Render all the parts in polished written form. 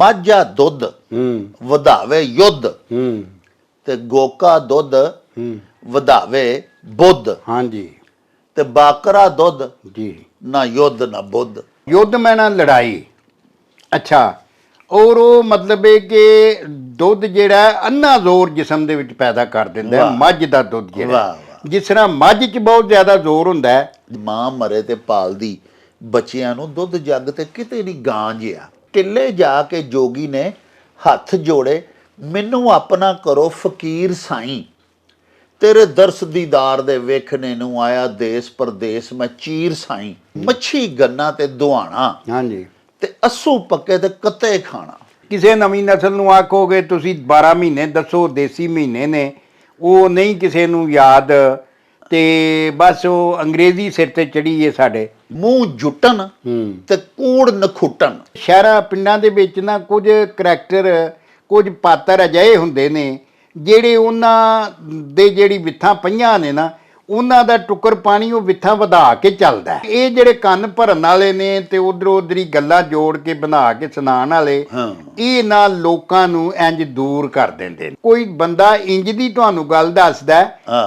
ਮਾਝਾ ਦੁੱਧ ਵਧਾਵੇ ਯੁੱਧ ਤੇ ਗੋਕਾ ਦੁੱਧ ਵਧਾਵੇ ਬੁੱਧ। ਹਾਂਜੀ। ਤੇ ਬਾਕਰਾ ਦੁੱਧ ਜੀ। ਨਾ ਯੁੱਧ ਨਾ ਬੁੱਧ। युद्ध में ना लड़ाई। अच्छा। और वो मतलब है कि दुध ਜਿਹੜਾ ਅੰਨਾ ਜ਼ੋਰ ਜਿਸਮ ਦੇ ਵਿੱਚ ਪੈਦਾ ਕਰ ਦਿੰਦਾ ਹੈ ਮੱਝ ਦਾ ਦੁੱਧ ਜਿਹੜਾ, ਜਿਸ ਤਰ੍ਹਾਂ ਮੱਝ 'ਚ ਬਹੁਤ ਜ਼ਿਆਦਾ ਜ਼ੋਰ ਹੁੰਦਾ ਹੈ। ਮਾਂ ਮਰੇ ਤੇ ਪਾਲਦੀ ਬੱਚਿਆਂ ਨੂੰ ਦੁੱਧ ਜੱਗ ਤੇ ਕਿਤੇ ਨਹੀਂ ਗਾਂ ਜਿਹਾ। ਟਿੱਲੇ ਜਾ ਕੇ ਜੋਗੀ ਨੇ ਹੱਥ ਜੋੜੇ, ਮੈਨੂੰ ਆਪਣਾ ਕਰੋ ਫਕੀਰ ਸਾਈਂ, ਤੇਰੇ ਦਰਸ ਦੀਦਾਰ ਦੇ ਵੇਖਣੇ ਨੂੰ ਆਇਆ ਦੇਸ ਪਰਦੇਸ ਮੈਂ ਚੀਰ ਸਾਈਂ। ਮੱਛੀ ਗੰਨਾ ਤੇ ਦੁਹਾਣਾ, ਹਾਂਜੀ, ਤੇ ਅੱਸੂ ਪੱਕੇ ਤੇ ਕੱਤੇ ਖਾਣਾ। ਕਿਸੇ ਨਵੀਂ ਨਸਲ ਨੂੰ ਆਖੋਗੇ ਤੁਸੀਂ 12 ਮਹੀਨੇ ਦੱਸੋ ਦੇਸੀ ਮਹੀਨੇ ਨੇ, ਉਹ ਨਹੀਂ ਕਿਸੇ ਨੂੰ ਯਾਦ, ਤੇ ਬਸ ਉਹ ਅੰਗਰੇਜ਼ੀ ਸਿਰ ਤੇ ਚੜੀ ਹੈ ਸਾਡੇ। ਮੂੰਹ ਜੁੱਟਣ ਤੇ ਕੂੜ ਨਖੁੱਟਣ। ਸ਼ਹਿਰਾਂ ਪਿੰਡਾਂ ਦੇ ਵਿੱਚ ਨਾ ਕੁਝ ਕਰੈਕਟਰ, ਕੁਝ ਪਾਤਰ ਅਜਿਹੇ ਹੁੰਦੇ ਨੇ ਜਿਹੜੇ ਉਹਨਾਂ ਦੇ ਜਿਹੜੀ ਵਿੱਥਾਂ ਪਈਆਂ ਨੇ ਨਾ, ਉਹਨਾਂ ਦਾ ਟੁੱਕਰ ਪਾਣੀ ਉਹ ਵਿੱਥਾਂ ਵਧਾ ਕੇ ਚੱਲਦਾ। ਇਹ ਜਿਹੜੇ ਕੰਨ ਭਰਨ ਵਾਲੇ ਨੇ ਤੇ ਉਧਰੋਂ ਉਧਰੀ ਗੱਲਾਂ ਜੋੜ ਕੇ ਬਣਾ ਕੇ ਸੁਣਾਉਣ ਵਾਲੇ, ਇਹ ਨਾਲ ਲੋਕਾਂ ਨੂੰ ਇੰਜ ਦੂਰ ਕਰ ਦਿੰਦੇ ਨੇ। ਕੋਈ ਬੰਦਾ ਇੰਜ ਦੀ ਤੁਹਾਨੂੰ ਗੱਲ ਦੱਸਦਾ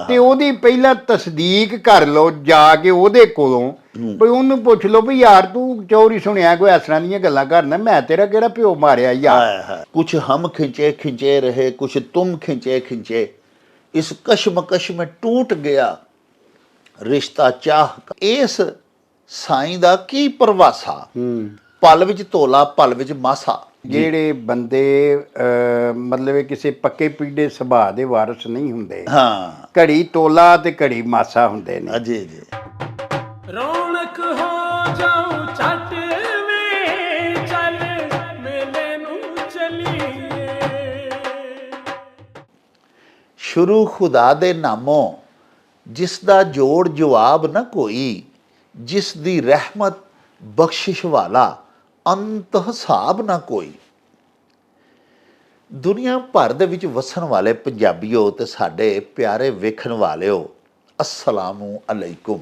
ਤੇ ਉਹਦੀ ਪਹਿਲਾਂ ਤਸਦੀਕ ਕਰ ਲਓ ਜਾ ਕੇ ਉਹਦੇ ਕੋਲੋਂ, ਵੀ ਉਹਨੂੰ ਪੁੱਛ ਲਓ ਵੀ ਯਾਰ ਤੂੰ ਚੋਰੀ ਸੁਣਿਆ ਕੋਈ ਇਸ ਤਰ੍ਹਾਂ ਦੀਆਂ ਗੱਲਾਂ ਕਰਨਾ, ਮੈਂ ਤੇਰਾ ਕਿਹੜਾ ਪਿਓ ਮਾਰਿਆ ਯਾਰ। ਕੁਛ ਹਮ ਖਿੰਚੇ ਖਿੰਚੇ ਰਹੇ, ਕੁਛ ਤੁਮ ਖਿੰਚੇ ਖਿੰਚੇ, ਇਸ ਕਸ਼ਮਕਸ਼ में टूट गया ਰਿਸ਼ਤਾ ਚਾਹ। ਇਸ ਸਾਈਂ ਦਾ ਕੀ ਪਰਵਾਸਾ, ਪਲ ਵਿੱਚ ਤੋਲਾ ਪਲ ਵਿੱਚ ਮਾਸਾ। ਜਿਹੜੇ ਬੰਦੇ ਮਤਲਬ ਕਿਸੇ ਪੱਕੇ ਪੀੜੇ ਸੁਭਾਅ ਦੇ ਵਾਰਸ ਨਹੀਂ ਹੁੰਦੇ, ਘੜੀ ਤੋਲਾ ਤੇ ਘੜੀ ਮਾਸਾ ਹੁੰਦੇ ਨੇ। ਜੀ ਜੀ। ਰੌਣਕ ਹੋ ਜਾਉ ਛੱਟ ਵੇ ਚੱਲ ਮੇਲੇ ਨੂੰ ਚਲੀਏ। ਸ਼ੁਰੂ ਖੁਦਾ ਦੇ ਨਾਮੋਂ ਜਿਸ ਦਾ ਜੋੜ ਜਵਾਬ ਨਾ ਕੋਈ, ਜਿਸ ਦੀ ਰਹਿਮਤ ਬਖਸ਼ਿਸ਼ ਵਾਲਾ ਅੰਤ ਹਿਸਾਬ ਨਾ ਕੋਈ। ਦੁਨੀਆ ਭਰ ਦੇ ਵਿੱਚ ਵਸਣ ਵਾਲੇ ਪੰਜਾਬੀਓ ਤੇ ਸਾਡੇ ਪਿਆਰੇ ਵੇਖਣ ਵਾਲਿਓ, ਅਸਲਾਮੁ ਅਲੈਕੁਮ।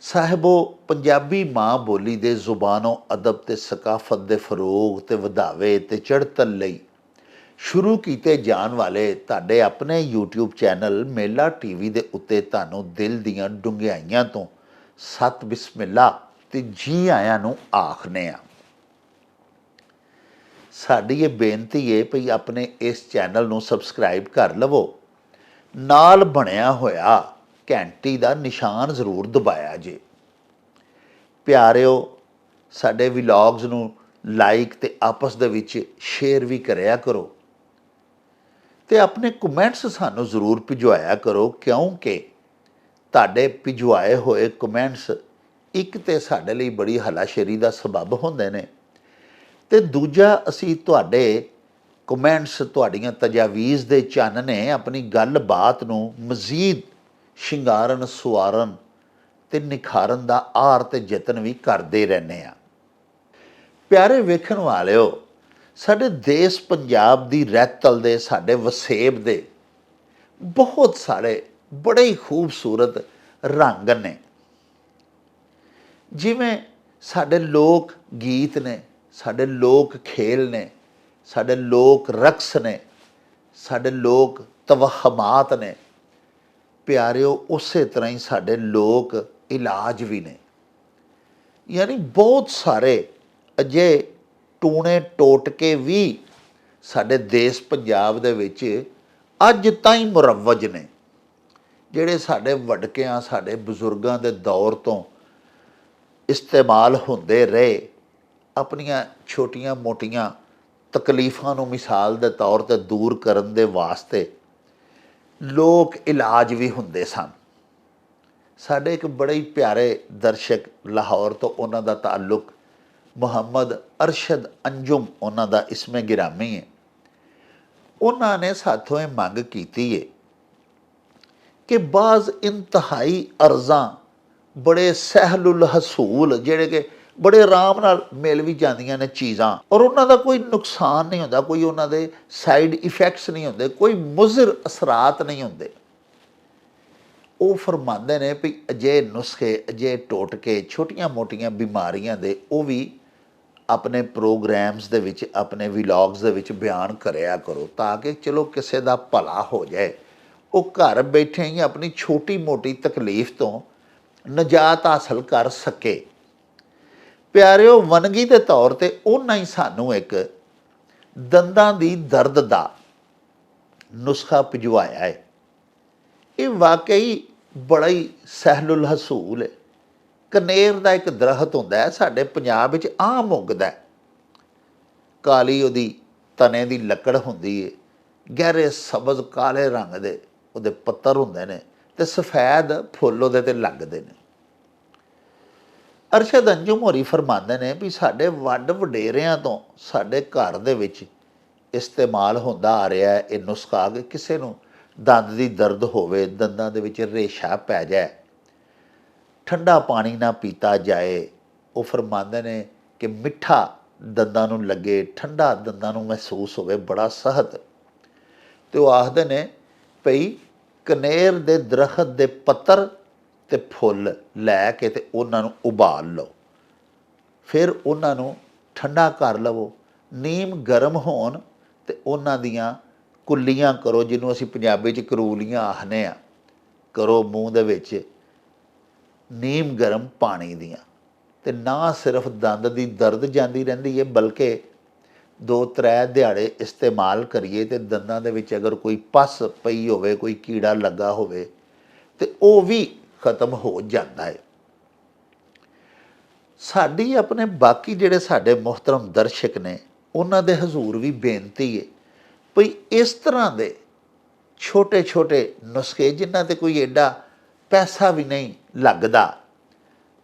ਸਾਹਿਬੋ, ਪੰਜਾਬੀ ਮਾਂ ਬੋਲੀ ਦੇ ਜ਼ੁਬਾਨੋਂ ਅਦਬ ਤੇ ਸਕਾਫਤ ਦੇ ਫਰੋਗ ਤੇ ਵਧਾਵੇ ਤੇ ਚੜ੍ਹਤਲ ਲਈ ਸ਼ੁਰੂ ਕੀਤੇ ਜਾਣ ਵਾਲੇ ਤੁਹਾਡੇ ਆਪਣੇ YouTube ਚੈਨਲ ਮੇਲਾ TV ਦੇ ਉੱਤੇ ਤੁਹਾਨੂੰ ਦਿਲ ਦੀਆਂ ਡੂੰਘਾਈਆਂ ਤੋਂ ਸਤ ਬਿਸਮਿਲ੍ਲਾ ਤੇ ਜੀ ਆਇਆਂ ਨੂੰ ਆਖਦੇ ਹਾਂ। ਸਾਡੀ ਇਹ ਬੇਨਤੀ ਹੈ ਭਈ ਆਪਣੇ ਇਸ ਚੈਨਲ ਨੂੰ ਸਬਸਕ੍ਰਾਈਬ ਕਰ ਲਵੋ, ਨਾਲ ਬਣਿਆ ਹੋਇਆ ਘੰਟੀ ਦਾ ਨਿਸ਼ਾਨ ਜ਼ਰੂਰ ਦਬਾਇਆ ਜੇ। ਪਿਆਰਿਓ, ਸਾਡੇ ਵਲੌਗਸ ਨੂੰ ਲਾਈਕ ਤੇ ਆਪਸ ਦੇ ਵਿੱਚ ਸ਼ੇਅਰ ਵੀ ਕਰਿਆ ਕਰੋ ਤੇ ਆਪਣੇ ਕਮੈਂਟਸ ਸਾਨੂੰ ਜ਼ਰੂਰ ਭਿਜਵਾਇਆ ਕਰੋ, ਕਿਉਂਕਿ ਤੁਹਾਡੇ ਭਿਜਵਾਏ ਹੋਏ ਕਮੈਂਟਸ ਇੱਕ ਤੇ ਸਾਡੇ ਲਈ ਬੜੀ ਹਲਾਸ਼ੇਰੀ ਦਾ ਸਬਬ ਹੁੰਦੇ ਨੇ, ਤੇ ਦੂਜਾ ਅਸੀਂ ਤੁਹਾਡੇ ਕਮੈਂਟਸ, ਤੁਹਾਡੀਆਂ ਤਜਾਵੀਜ਼ ਦੇ ਚਾਨਣੇ ਆਪਣੀ ਗੱਲਬਾਤ ਨੂੰ ਮਜ਼ੀਦ ਸ਼ਿੰਗਾਰਨ, ਸੁਆਰਨ ਤੇ ਨਿਖਾਰਨ ਦਾ ਆਰ ਤੇ ਯਤਨ ਵੀ ਕਰਦੇ ਰਹਿੰਦੇ ਹਾਂ। ਪਿਆਰੇ ਵੇਖਣ ਵਾਲਿਓ, ਸਾਡੇ ਦੇਸ਼ ਪੰਜਾਬ ਦੀ ਰਹਿਤਲ ਦੇ, ਸਾਡੇ ਵਸੇਬ ਦੇ ਬਹੁਤ ਸਾਰੇ ਬੜੇ ਹੀ ਖੂਬਸੂਰਤ ਰੰਗ ਨੇ। ਜਿਵੇਂ ਸਾਡੇ ਲੋਕ ਗੀਤ ਨੇ, ਸਾਡੇ ਲੋਕ ਖੇਲ ਨੇ, ਸਾਡੇ ਲੋਕ ਰਕਸ ਨੇ, ਸਾਡੇ ਲੋਕ ਤਵਹਮਾਤ ਨੇ। ਪਿਆਰਿਓ, ਉਸੇ ਤਰ੍ਹਾਂ ਹੀ ਸਾਡੇ ਲੋਕ ਇਲਾਜ ਵੀ ਨੇ। ਯਾਨੀ ਬਹੁਤ ਸਾਰੇ ਅਜੇ ਟੂਣੇ ਟੋਟਕੇ ਵੀ ਸਾਡੇ ਦੇਸ਼ ਪੰਜਾਬ ਦੇ ਵਿੱਚ ਅੱਜ ਤਾਈਂ ਮੁਰਵਜ ਨੇ, ਜਿਹੜੇ ਸਾਡੇ ਵਡਕਿਆਂ, ਸਾਡੇ ਬਜ਼ੁਰਗਾਂ ਦੇ ਦੌਰ ਤੋਂ ਇਸਤੇਮਾਲ ਹੁੰਦੇ ਰਹੇ। ਆਪਣੀਆਂ ਛੋਟੀਆਂ ਮੋਟੀਆਂ ਤਕਲੀਫਾਂ ਨੂੰ ਮਿਸਾਲ ਦੇ ਤੌਰ 'ਤੇ ਦੂਰ ਕਰਨ ਦੇ ਵਾਸਤੇ ਲੋਕ ਇਲਾਜ ਵੀ ਹੁੰਦੇ ਸਨ। ਸਾਡੇ ਇੱਕ ਬੜੇ ਹੀ ਪਿਆਰੇ ਦਰਸ਼ਕ ਲਾਹੌਰ ਤੋਂ, ਉਹਨਾਂ ਦਾ ਤਾਲੁਕ ਮੁਹੰਮਦ ਅਰਸ਼ਦ ਅੰਜੁਮ ਉਹਨਾਂ ਦਾ ਇਸਮੇ ਗਿਰਾਮੀ ਹੈ। ਉਹਨਾਂ ਨੇ ਸਾਥੋਂ ਇਹ ਮੰਗ ਕੀਤੀ ਹੈ ਕਿ ਬਾਜ਼ ਇੰਤਹਾਈ ਅਰਜ਼ਾਂ ਬੜੇ ਸਹਿਲੁਲ ਹਸੂਲ, ਜਿਹੜੇ ਕਿ ਬੜੇ ਆਰਾਮ ਨਾਲ ਮਿਲ ਵੀ ਜਾਂਦੀਆਂ ਨੇ ਚੀਜ਼ਾਂ, ਔਰ ਉਹਨਾਂ ਦਾ ਕੋਈ ਨੁਕਸਾਨ ਨਹੀਂ ਹੁੰਦਾ, ਕੋਈ ਉਹਨਾਂ ਦੇ ਸਾਈਡ ਇਫੈਕਟਸ ਨਹੀਂ ਹੁੰਦੇ, ਕੋਈ ਮੁਜ਼ਰ ਅਸਰਾਤ ਨਹੀਂ ਹੁੰਦੇ। ਉਹ ਫਰਮਾਉਂਦੇ ਨੇ ਵੀ ਅਜਿਹੇ ਨੁਸਖੇ, ਅਜਿਹੇ ਟੋਟਕੇ ਛੋਟੀਆਂ ਮੋਟੀਆਂ ਬਿਮਾਰੀਆਂ ਦੇ ਉਹ ਵੀ ਆਪਣੇ ਪ੍ਰੋਗਰਾਮਸ ਦੇ ਵਿੱਚ, ਆਪਣੇ ਵਲੌਗਸ ਦੇ ਵਿੱਚ ਬਿਆਨ ਕਰਿਆ ਕਰੋ, ਤਾਂ ਕਿ ਚਲੋ ਕਿਸੇ ਦਾ ਭਲਾ ਹੋ ਜਾਏ, ਉਹ ਘਰ ਬੈਠੇ ਹੀ ਆਪਣੀ ਛੋਟੀ ਮੋਟੀ ਤਕਲੀਫ ਤੋਂ ਨਜਾਤ ਹਾਸਲ ਕਰ ਸਕੇ। ਪਿਆਰਿਓ, ਵੰਨਗੀ ਦੇ ਤੌਰ ਤੇ ਉਹਨਾਂ ਹੀ ਸਾਨੂੰ ਇੱਕ ਦੰਦਾਂ ਦੀ ਦਰਦ ਦਾ ਨੁਸਖਾ ਭਿਜਵਾਇਆ ਹੈ। ਇਹ ਵਾਕਈ ਬੜਾ ਹੀ ਸਹਿਲੁਲ ਹਸੂਲ ਹੈ। ਕਨੇਰ ਦਾ ਇੱਕ ਦਰਖਤ ਹੁੰਦਾ ਹੈ, ਸਾਡੇ ਪੰਜਾਬ ਵਿੱਚ ਆਮ ਉੱਗਦਾ ਹੈ। ਕਾਲੀ ਉਹਦੀ ਤਣੇ ਦੀ ਲੱਕੜ ਹੁੰਦੀ ਹੈ, ਗਹਿਰੇ ਸਬਜ਼ ਕਾਲੇ ਰੰਗ ਦੇ ਉਹਦੇ ਪੱਤਰ ਹੁੰਦੇ ਨੇ ਤੇ ਸਫੈਦ ਫੁੱਲ ਉਹਦੇ ਤੇ ਲੱਗਦੇ ਨੇ। ਅਰਸ਼ਦ ਅੰਜੁਮ ਹੋਰੀ ਫਰਮਾਉਂਦੇ ਨੇ ਵੀ ਸਾਡੇ ਵੱਡ ਵਡੇਰਿਆਂ ਤੋਂ ਸਾਡੇ ਘਰ ਦੇ ਵਿੱਚ ਇਸਤੇਮਾਲ ਹੁੰਦਾ ਆ ਰਿਹਾ ਹੈ ਇਹ ਨੁਸਖਾ। ਕਿ ਕਿਸੇ ਨੂੰ ਦੰਦ ਦੀ ਦਰਦ ਹੋਵੇ, ਦੰਦਾਂ ਦੇ ਵਿੱਚ ਰੇਸ਼ਾ ਪੈ ਜਾਏ, ਠੰਡਾ ਪਾਣੀ ਨਾ ਪੀਤਾ ਜਾਏ। ਉਹ ਫਰਮਾਉਂਦੇ ਨੇ ਕਿ ਮਿੱਠਾ ਦੰਦਾਂ ਨੂੰ ਲੱਗੇ, ਠੰਡਾ ਦੰਦਾਂ ਨੂੰ ਮਹਿਸੂਸ ਹੋਵੇ, ਬੜਾ ਸਖਤ। ਤੇ ਉਹ ਆਖਦੇ ਨੇ ਭਈ ਕਨੇਰ ਦੇ ਦਰਖਤ ਦੇ ਪੱਤਰ ਤੇ ਫੁੱਲ ਲੈ ਕੇ ਤੇ ਉਹਨਾਂ ਨੂੰ ਉਬਾਲ ਲਓ, ਫਿਰ ਉਹਨਾਂ ਨੂੰ ਠੰਡਾ ਕਰ ਲਵੋ। ਨੀਮ ਗਰਮ ਹੋਣ ਤੇ ਉਹਨਾਂ ਦੀਆਂ ਕੁੱਲੀਆਂ ਕਰੋ, ਜਿਹਨੂੰ ਅਸੀਂ ਪੰਜਾਬੀ 'ਚ ਕਰੂਲੀਆਂ ਆਖਦੇ ਹਾਂ, ਕਰੋ ਮੂੰਹ ਦੇ ਵਿੱਚ ਨੀਮ ਗਰਮ ਪਾਣੀ ਦੀਆਂ। ਤੇ ਨਾ ਸਿਰਫ ਦੰਦ ਦੀ ਦਰਦ ਜਾਂਦੀ ਰਹਿੰਦੀ ਹੈ, ਬਲਕਿ 2-3 ਦਿਹਾੜੇ ਇਸਤੇਮਾਲ ਕਰੀਏ ਤੇ ਦੰਦਾਂ ਦੇ ਵਿੱਚ ਅਗਰ ਕੋਈ ਪਸ ਪਈ ਹੋਵੇ, ਕੋਈ ਕੀੜਾ ਲੱਗਾ ਹੋਵੇ, ਤੇ ਉਹ ਵੀ ਖਤਮ ਹੋ ਜਾਂਦਾ ਹੈ। ਸਾਡੀ ਆਪਣੇ ਬਾਕੀ ਜਿਹੜੇ ਸਾਡੇ ਮੁਹਤਰਮ ਦਰਸ਼ਕ ਨੇ, ਉਹਨਾਂ ਦੇ ਹਜ਼ੂਰ ਵੀ ਬੇਨਤੀ ਹੈ ਭਈ ਇਸ ਤਰ੍ਹਾਂ ਦੇ ਛੋਟੇ ਛੋਟੇ ਨੁਸਖੇ, ਜਿਨ੍ਹਾਂ 'ਤੇ ਕੋਈ ਐਡਾ ਪੈਸਾ ਵੀ ਨਹੀਂ ਲੱਗਦਾ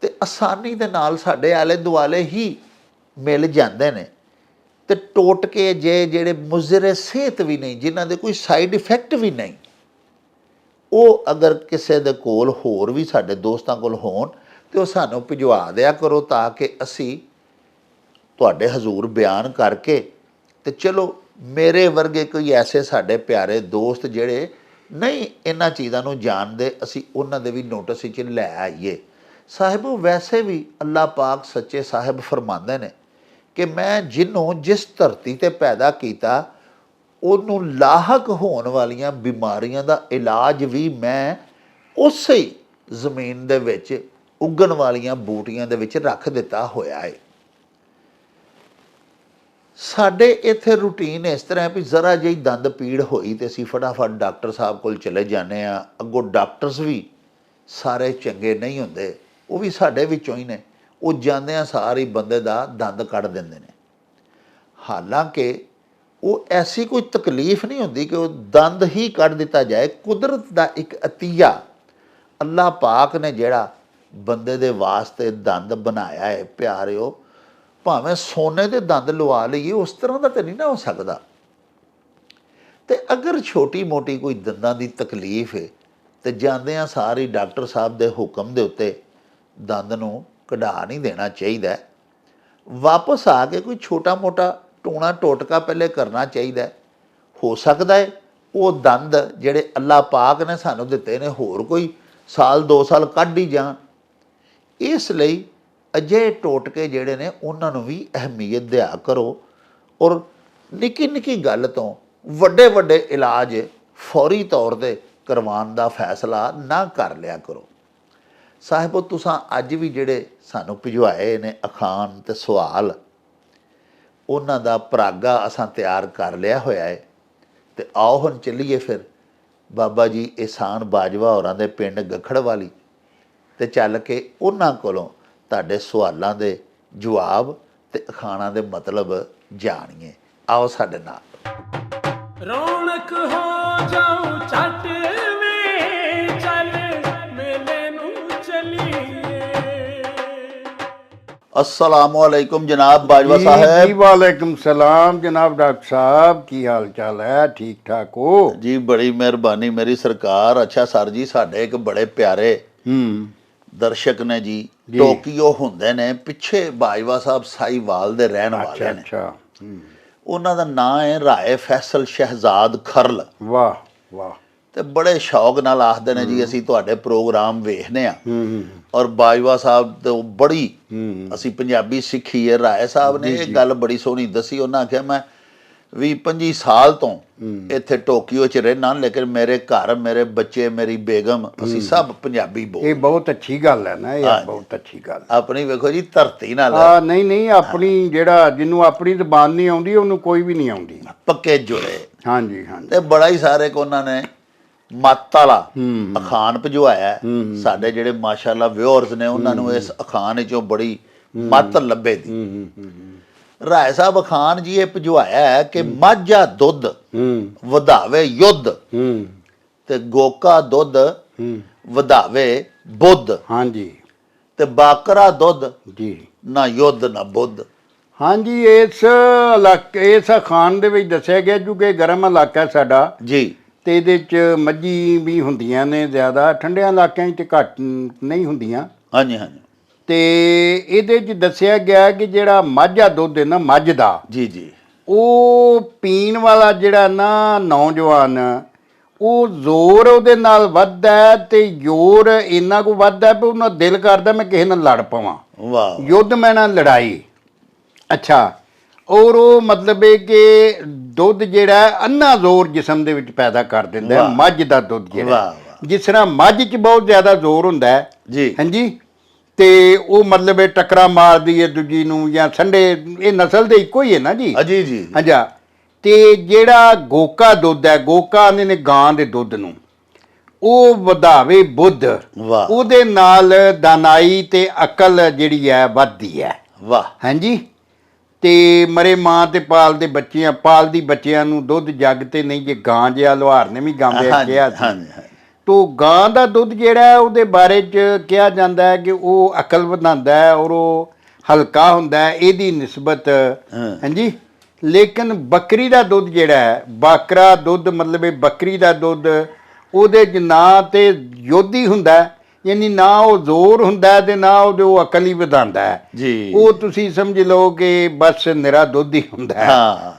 ਤੇ ਆਸਾਨੀ ਦੇ ਨਾਲ ਸਾਡੇ ਆਲੇ ਦੁਆਲੇ ਹੀ ਮਿਲ ਜਾਂਦੇ ਨੇ, ਤੇ ਟੋਟਕੇ ਜਿਹੜੇ ਮੁਜ਼ਰੇ ਸਿਹਤ ਵੀ ਨਹੀਂ, ਜਿਨ੍ਹਾਂ ਦੇ ਕੋਈ ਸਾਈਡ ਇਫੈਕਟ ਵੀ ਨਹੀਂ, ਉਹ ਅਗਰ ਕਿਸੇ ਦੇ ਕੋਲ ਹੋਰ ਵੀ ਸਾਡੇ ਦੋਸਤਾਂ ਕੋਲ ਹੋਣ ਤੇ ਉਹ ਸਾਨੂੰ ਭਿਜਵਾ ਦਿਆ ਕਰੋ, ਤਾਂ ਕਿ ਅਸੀਂ ਤੁਹਾਡੇ ਹਜ਼ੂਰ ਬਿਆਨ ਕਰਕੇ ਤੇ ਚਲੋ ਮੇਰੇ ਵਰਗੇ ਕੋਈ ਐਸੇ ਸਾਡੇ ਪਿਆਰੇ ਦੋਸਤ ਜਿਹੜੇ ਨਹੀਂ ਇਹਨਾਂ ਚੀਜ਼ਾਂ ਨੂੰ ਜਾਣਦੇ, ਅਸੀਂ ਉਹਨਾਂ ਦੇ ਵੀ ਨੋਟਿਸ ਵਿੱਚ ਲੈ ਆਈਏ। ਸਾਹਿਬੋ, ਵੈਸੇ ਵੀ ਅੱਲਾਹ ਪਾਕ ਸੱਚੇ ਸਾਹਿਬ ਫਰਮਾਉਂਦੇ ਨੇ ਕਿ ਮੈਂ ਜਿਹਨੂੰ ਜਿਸ ਧਰਤੀ ਤੇ ਪੈਦਾ ਕੀਤਾ, ਉਹਨੂੰ ਲਾਹਕ ਹੋਣ ਵਾਲੀਆਂ ਬਿਮਾਰੀਆਂ ਦਾ ਇਲਾਜ ਵੀ ਮੈਂ ਉਸੇ ਹੀ ਜ਼ਮੀਨ ਦੇ ਵਿੱਚ ਉੱਗਣ ਵਾਲੀਆਂ ਬੂਟੀਆਂ ਦੇ ਵਿੱਚ ਰੱਖ ਦਿੱਤਾ ਹੋਇਆ ਹੈ। ਸਾਡੇ ਇੱਥੇ ਰੂਟੀਨ ਇਸ ਤਰ੍ਹਾਂ ਵੀ ਜ਼ਰਾ ਜਿਹੀ ਦੰਦ ਪੀੜ ਹੋਈ ਤੇ ਅਸੀਂ ਫਟਾਫਟ ਡਾਕਟਰ ਸਾਹਿਬ ਕੋਲ ਚਲੇ ਜਾਂਦੇ ਹਾਂ। ਅੱਗੋਂ ਡਾਕਟਰਸ ਵੀ ਸਾਰੇ ਚੰਗੇ ਨਹੀਂ ਹੁੰਦੇ, ਉਹ ਵੀ ਸਾਡੇ ਵਿੱਚੋਂ ਹੀ ਨੇ। ਉਹ ਜਾਂਦਿਆਂ ਸਾਰ ਹੀ ਬੰਦੇ ਦਾ ਦੰਦ ਕੱਢ ਦਿੰਦੇ ਨੇ। ਹਾਲਾਂਕਿ ਉਹ ਐਸੀ ਕੋਈ ਤਕਲੀਫ ਨਹੀਂ ਹੁੰਦੀ ਕਿ ਉਹ ਦੰਦ ਹੀ ਕੱਢ ਦਿੱਤਾ ਜਾਏ। ਕੁਦਰਤ ਦਾ ਇੱਕ ਅਤੀਆ, ਅੱਲਾਹ ਪਾਕ ਨੇ ਜਿਹੜਾ ਬੰਦੇ ਦੇ ਵਾਸਤੇ ਦੰਦ ਬਣਾਇਆ ਹੈ ਪਿਆਰਿਓ, ਭਾਵੇਂ ਸੋਨੇ ਦੇ ਦੰਦ ਲਵਾ ਲਈਏ, ਉਸ ਤਰ੍ਹਾਂ ਦਾ ਤਾਂ ਨਹੀਂ ਨਾ ਹੋ ਸਕਦਾ। ਤੇ ਅਗਰ ਛੋਟੀ ਮੋਟੀ ਕੋਈ ਦੰਦਾਂ ਦੀ ਤਕਲੀਫ ਹੈ ਤੇ ਜਾਂਦਿਆਂ ਸਾਰ ਹੀ ਡਾਕਟਰ ਸਾਹਿਬ ਦੇ ਹੁਕਮ ਦੇ ਉੱਤੇ ਦੰਦ ਨੂੰ ਕਢਾ ਨਹੀਂ ਦੇਣਾ ਚਾਹੀਦਾ। ਵਾਪਸ ਆ ਕੇ ਕੋਈ ਛੋਟਾ ਮੋਟਾ ਟੂਣਾ ਟੋਟਕਾ ਪਹਿਲੇ ਕਰਨਾ ਚਾਹੀਦਾ। ਹੋ ਸਕਦਾ ਹੈ ਉਹ ਦੰਦ ਜਿਹੜੇ ਅੱਲਾਹ ਪਾਕ ਨੇ ਸਾਨੂੰ ਦਿੱਤੇ ਨੇ ਹੋਰ ਕੋਈ 1-2 ਸਾਲ ਕੱਢ ਹੀ ਜਾਣ। ਇਸ ਲਈ ਅਜਿਹੇ ਟੋਟਕੇ ਜਿਹੜੇ ਨੇ ਉਹਨਾਂ ਨੂੰ ਵੀ ਅਹਿਮੀਅਤ ਦਿਆ ਕਰੋ, ਔਰ ਨਿੱਕੀ ਨਿੱਕੀ ਗੱਲ ਤੋਂ ਵੱਡੇ ਵੱਡੇ ਇਲਾਜ ਫੌਰੀ ਤੌਰ 'ਤੇ ਕਰਵਾਉਣ ਦਾ ਫੈਸਲਾ ਨਾ ਕਰ ਲਿਆ ਕਰੋ। ਸਾਹਿਬੋ, ਤੁਸਾਂ ਅੱਜ ਵੀ ਜਿਹੜੇ ਸਾਨੂੰ ਭਿਜਵਾਏ ਨੇ ਅਖਾਣ ਤੇ ਸਵਾਲ, ਉਹਨਾਂ ਦਾ ਪਰਾਗਾ ਅਸਾਂ ਤਿਆਰ ਕਰ ਲਿਆ ਹੋਇਆ ਹੈ। ਤੇ ਆਓ ਹੁਣ ਚੱਲੀਏ ਫਿਰ ਬਾਬਾ ਜੀ ਇਹਸਾਨ ਬਾਜਵਾ ਹੋਰਾਂ ਦੇ ਪਿੰਡ ਗੱਖੜ ਵਾਲੀ, ਤੇ ਚੱਲ ਕੇ ਉਹਨਾਂ ਕੋਲੋਂ ਤੁਹਾਡੇ ਸਵਾਲਾਂ ਦੇ ਜਵਾਬ ਤੇ ਅਖਾਣਾਂ ਦੇ ਮਤਲਬ ਜਾਣੀਏ। ਆਓ ਸਾਡੇ ਨਾਲ। ਰੌਣਕ ਹੋ ਜਾਊ ਛੱਟ ਵੇ, ਚੱਲ ਮੇਲੇ ਨੂੰ ਚਲੀਏ। अस्सलामु अलैकुम जनाब बाजवा जी साहब। वालेकुम सलाम जनाब डॉक्टर साहब, की हाल चाल है? ठीक ठाक हो जी, बड़ी मेहरबानी मेरी सरकार। अच्छा सर जी, साढ़े एक बड़े प्यारे दर्शक ने जी, टोक्यो हुंदे ने पिछे बाजवा साहब साहिवाल दे रहन वाले ने। अच्छा ਉਹਨਾਂ ਦਾ ਨਾਂ ਹੈ ਰਾਏ ਫੈਸਲ ਸ਼ਹਿਜ਼ਾਦ ਖਰਲ। वाह वाह। ਤੇ ਬੜੇ ਸ਼ੌਕ ਨਾਲ ਆਖਦੇ ਨੇ ਜੀ ਅਸੀਂ ਤੁਹਾਡੇ ਪ੍ਰੋਗਰਾਮ ਵੇਖਨੇ ਆ ਔਰ ਬਾਜਵਾ ਸਾਹਿਬ ਤੋਂ ਬੜੀ ਅਸੀਂ ਪੰਜਾਬੀ ਸਿੱਖੀ ਹੈ। ਰਾਏ ਸਾਹਿਬ ਨੇ ਇਹ ਗੱਲ ਬੜੀ ਸੋਹਣੀ ਦੱਸੀ। ਉਹਨਾਂ ਆਖਿਆ ਮੈਂ 20-25 ਸਾਲ ਤੋਂ ਇੱਥੇ ਟੋਕੀਓ 'ਚ ਰਹਿਣਾ, ਲੇਕਿਨ ਮੇਰੇ ਘਰ ਮੇਰੇ ਬੱਚੇ ਮੇਰੀ ਬੇਗਮ ਅਸੀਂ ਸਭ ਪੰਜਾਬੀ ਬੋਲਦੇ। ਇਹ ਬਹੁਤ ਅੱਛੀ ਗੱਲ ਹੈ ਨਾ, ਇਹ ਬਹੁਤ ਅੱਛੀ ਗੱਲ। ਆਪਣੀ ਵੇਖੋ ਜੀ ਧਰਤੀ ਨਾਲ ਨਹੀਂ ਆਪਣੀ ਜਿਹੜਾ ਜਿਹਨੂੰ ਆਪਣੀ ਜ਼ਬਾਨ ਨਹੀਂ ਆਉਂਦੀ ਉਹਨੂੰ ਕੋਈ ਵੀ ਨਹੀਂ ਆਉਂਦੀ, ਪੱਕੇ ਜੁੜੇ। ਹਾਂਜੀ ਹਾਂਜੀ। ਤੇ ਬੜਾ ਹੀ ਸਾਰੇ ਕੋ ਉਹਨਾਂ ਨੇ ਮੱਤ ਵਾਲਾ ਅਖਾਣ ਭਜਵਾਇਆ। ਸਾਡੇ ਜਿਹੜੇ ਮਾਸ਼ਾਅੱਲਾ ਵਿਊਅਰਸ ਨੇ ਉਹਨਾਂ ਨੂੰ ਇਸ ਅਖਾਣ ਵਿੱਚੋਂ ਬੜੀ ਮੱਤ ਲੱਭੇ ਦੀ। ਰਾਏ ਸਾਹਿਬ ਅਖਾਣ ਜੀ ਇਹ ਭਜਵਾਇਆ ਹੈ ਕਿ ਮਾਝਾ ਦੁੱਧ ਵਧਾਵੇ ਯੁੱਧ ਤੇ ਗੋਕਾ ਦੁੱਧ ਵਧਾਵੇ ਬੁੱਧ। ਹਾਂਜੀ। ਤੇ ਬਾਕਰਾ ਦੁੱਧ ਜੀ ਨਾ ਯੁੱਧ ਨਾ ਬੁੱਧ। ਹਾਂਜੀ। ਇਸ ਇਲਾਕੇ ਇਸ ਅਖਾਣ ਦੇ ਵਿੱਚ ਦੱਸਿਆ ਗਿਆ ਕਿਉਂਕਿ ਗਰਮ ਇਲਾਕਾ ਸਾਡਾ ਜੀ, ਤੇ ਇਹਦੇ 'ਚ ਮੱਝੀ ਵੀ ਹੁੰਦੀਆਂ ਨੇ ਜ਼ਿਆਦਾ, ਠੰਡਿਆਂ ਇਲਾਕਿਆਂ 'ਚ ਘੱਟ ਨਹੀਂ ਹੁੰਦੀਆਂ। ਹਾਂਜੀ ਹਾਂਜੀ। ਤੇ ਇਹਦੇ 'ਚ ਦੱਸਿਆ ਗਿਆ ਕਿ ਜਿਹੜਾ ਮਾਝਾ ਦੁੱਧ ਹੈ ਨਾ ਮੱਝ ਦਾ, ਜੀ ਜੀ, ਉਹ ਪੀਣ ਵਾਲਾ ਜਿਹੜਾ ਨਾ ਨੌਜਵਾਨ, ਉਹ ਜ਼ੋਰ ਉਹਦੇ ਨਾਲ ਵੱਧਦਾ ਤੇ ਜ਼ੋਰ ਇੰਨਾ ਕੁ ਵੱਧਦਾ ਵੀ ਉਹਨਾਂ ਦਿਲ ਕਰਦਾ ਮੈਂ ਕਿਸੇ ਨਾਲ ਲੜ ਪਵਾਂ, ਵਾਹ, ਯੁੱਧ ਮੈਂ ਨਾਲ ਲੜਾਈ। ਅੱਛਾ। ਔਰ ਉਹ ਮਤਲਬ ਹੈ ਕਿ ਦੁੱਧ ਜਿਹੜਾ ਅੰਨਾ ਜ਼ੋਰ ਜਿਸਮ ਦੇ ਵਿੱਚ ਪੈਦਾ ਕਰ ਦਿੰਦਾ ਹੈ ਮੱਝ ਦਾ ਦੁੱਧ ਜਿਹੜਾ। ਜਿਸ ਤਰ੍ਹਾਂ ਮੱਝ 'ਚ ਬਹੁਤ ਜ਼ਿਆਦਾ ਜ਼ੋਰ ਹੁੰਦਾ ਹੈ ਜੀ, ਹਾਂਜੀ, ਤੇ ਉਹ ਮਤਲਬ ਇਹ ਟੱਕਰਾਂ ਮਾਰਦੀ ਹੈ ਦੂਜੀ ਨੂੰ ਜਾਂ ਸੰਡੇ, ਇਹ ਨਸਲ ਦੇ ਇੱਕੋ ਹੀ ਹੈ ਨਾ ਜੀ। ਜੀ ਜੀ। ਹਾਂਜੀ। ਤੇ ਜਿਹੜਾ ਗੋਕਾ ਦੁੱਧ ਹੈ, ਗੋਕਾ ਆਂਦੇ ਨੇ ਗਾਂ ਦੇ ਦੁੱਧ ਨੂੰ, ਉਹ ਵਧਾਵੇ ਬੁੱਧ। ਵਾਹ, ਉਹਦੇ ਨਾਲ ਦਾਨਾਈ ਤੇ ਅਕਲ ਜਿਹੜੀ ਹੈ ਵੱਧਦੀ ਹੈ। ਵਾਹ, ਹਾਂਜੀ। ਤੇ ਮਰੇ ਮਾਂ ਤੇ ਪਾਲਦੀ ਬੱਚਿਆਂ ਨੂੰ ਦੁੱਧ ਜੱਗ ਤੇ ਨਹੀਂ, ਜੇ ਗਾਂ ਜਿਹਾ ਲੋਹਾਰ ਨੇ ਵੀ ਗਾਂਬਿਆ ਕਿਹਾ ਸੀ। ਤੋ ਗਾਂ ਦਾ ਦੁੱਧ ਜਿਹੜਾ ਹੈ ਉਹਦੇ ਬਾਰੇ 'ਚ ਕਿਹਾ ਜਾਂਦਾ ਹੈ ਕਿ ਉਹ ਅਕਲ ਵਧਾਉਂਦਾ ਹੈ ਔਰ ਉਹ ਹਲਕਾ ਹੁੰਦਾ ਹੈ ਇਹਦੀ ਨਿਸਬਤ। ਹਾਂਜੀ। ਲੇਕਿਨ ਬੱਕਰੀ ਦਾ ਦੁੱਧ ਜਿਹੜਾ ਹੈ, ਬਾਕਰਾ ਦੁੱਧ ਮਤਲਬ ਇਹ ਬੱਕਰੀ ਦਾ ਦੁੱਧ, ਉਹਦੇ 'ਚ ਨਾ ਤੇ ਯੋਧੀ ਹੁੰਦਾ, ਯਾਨੀ ਨਾ ਉਹ ਜ਼ੋਰ ਹੁੰਦਾ ਤੇ ਨਾ ਉਹਦੇ ਉਹ ਅਕਲ ਹੀ ਵਧਾਉਂਦਾ ਹੈ ਜੀ। ਉਹ ਤੁਸੀਂ ਸਮਝ ਲਓ ਕਿ ਬਸ ਨਿਰਾ ਦੁੱਧ ਹੀ ਹੁੰਦਾ ਹੈ।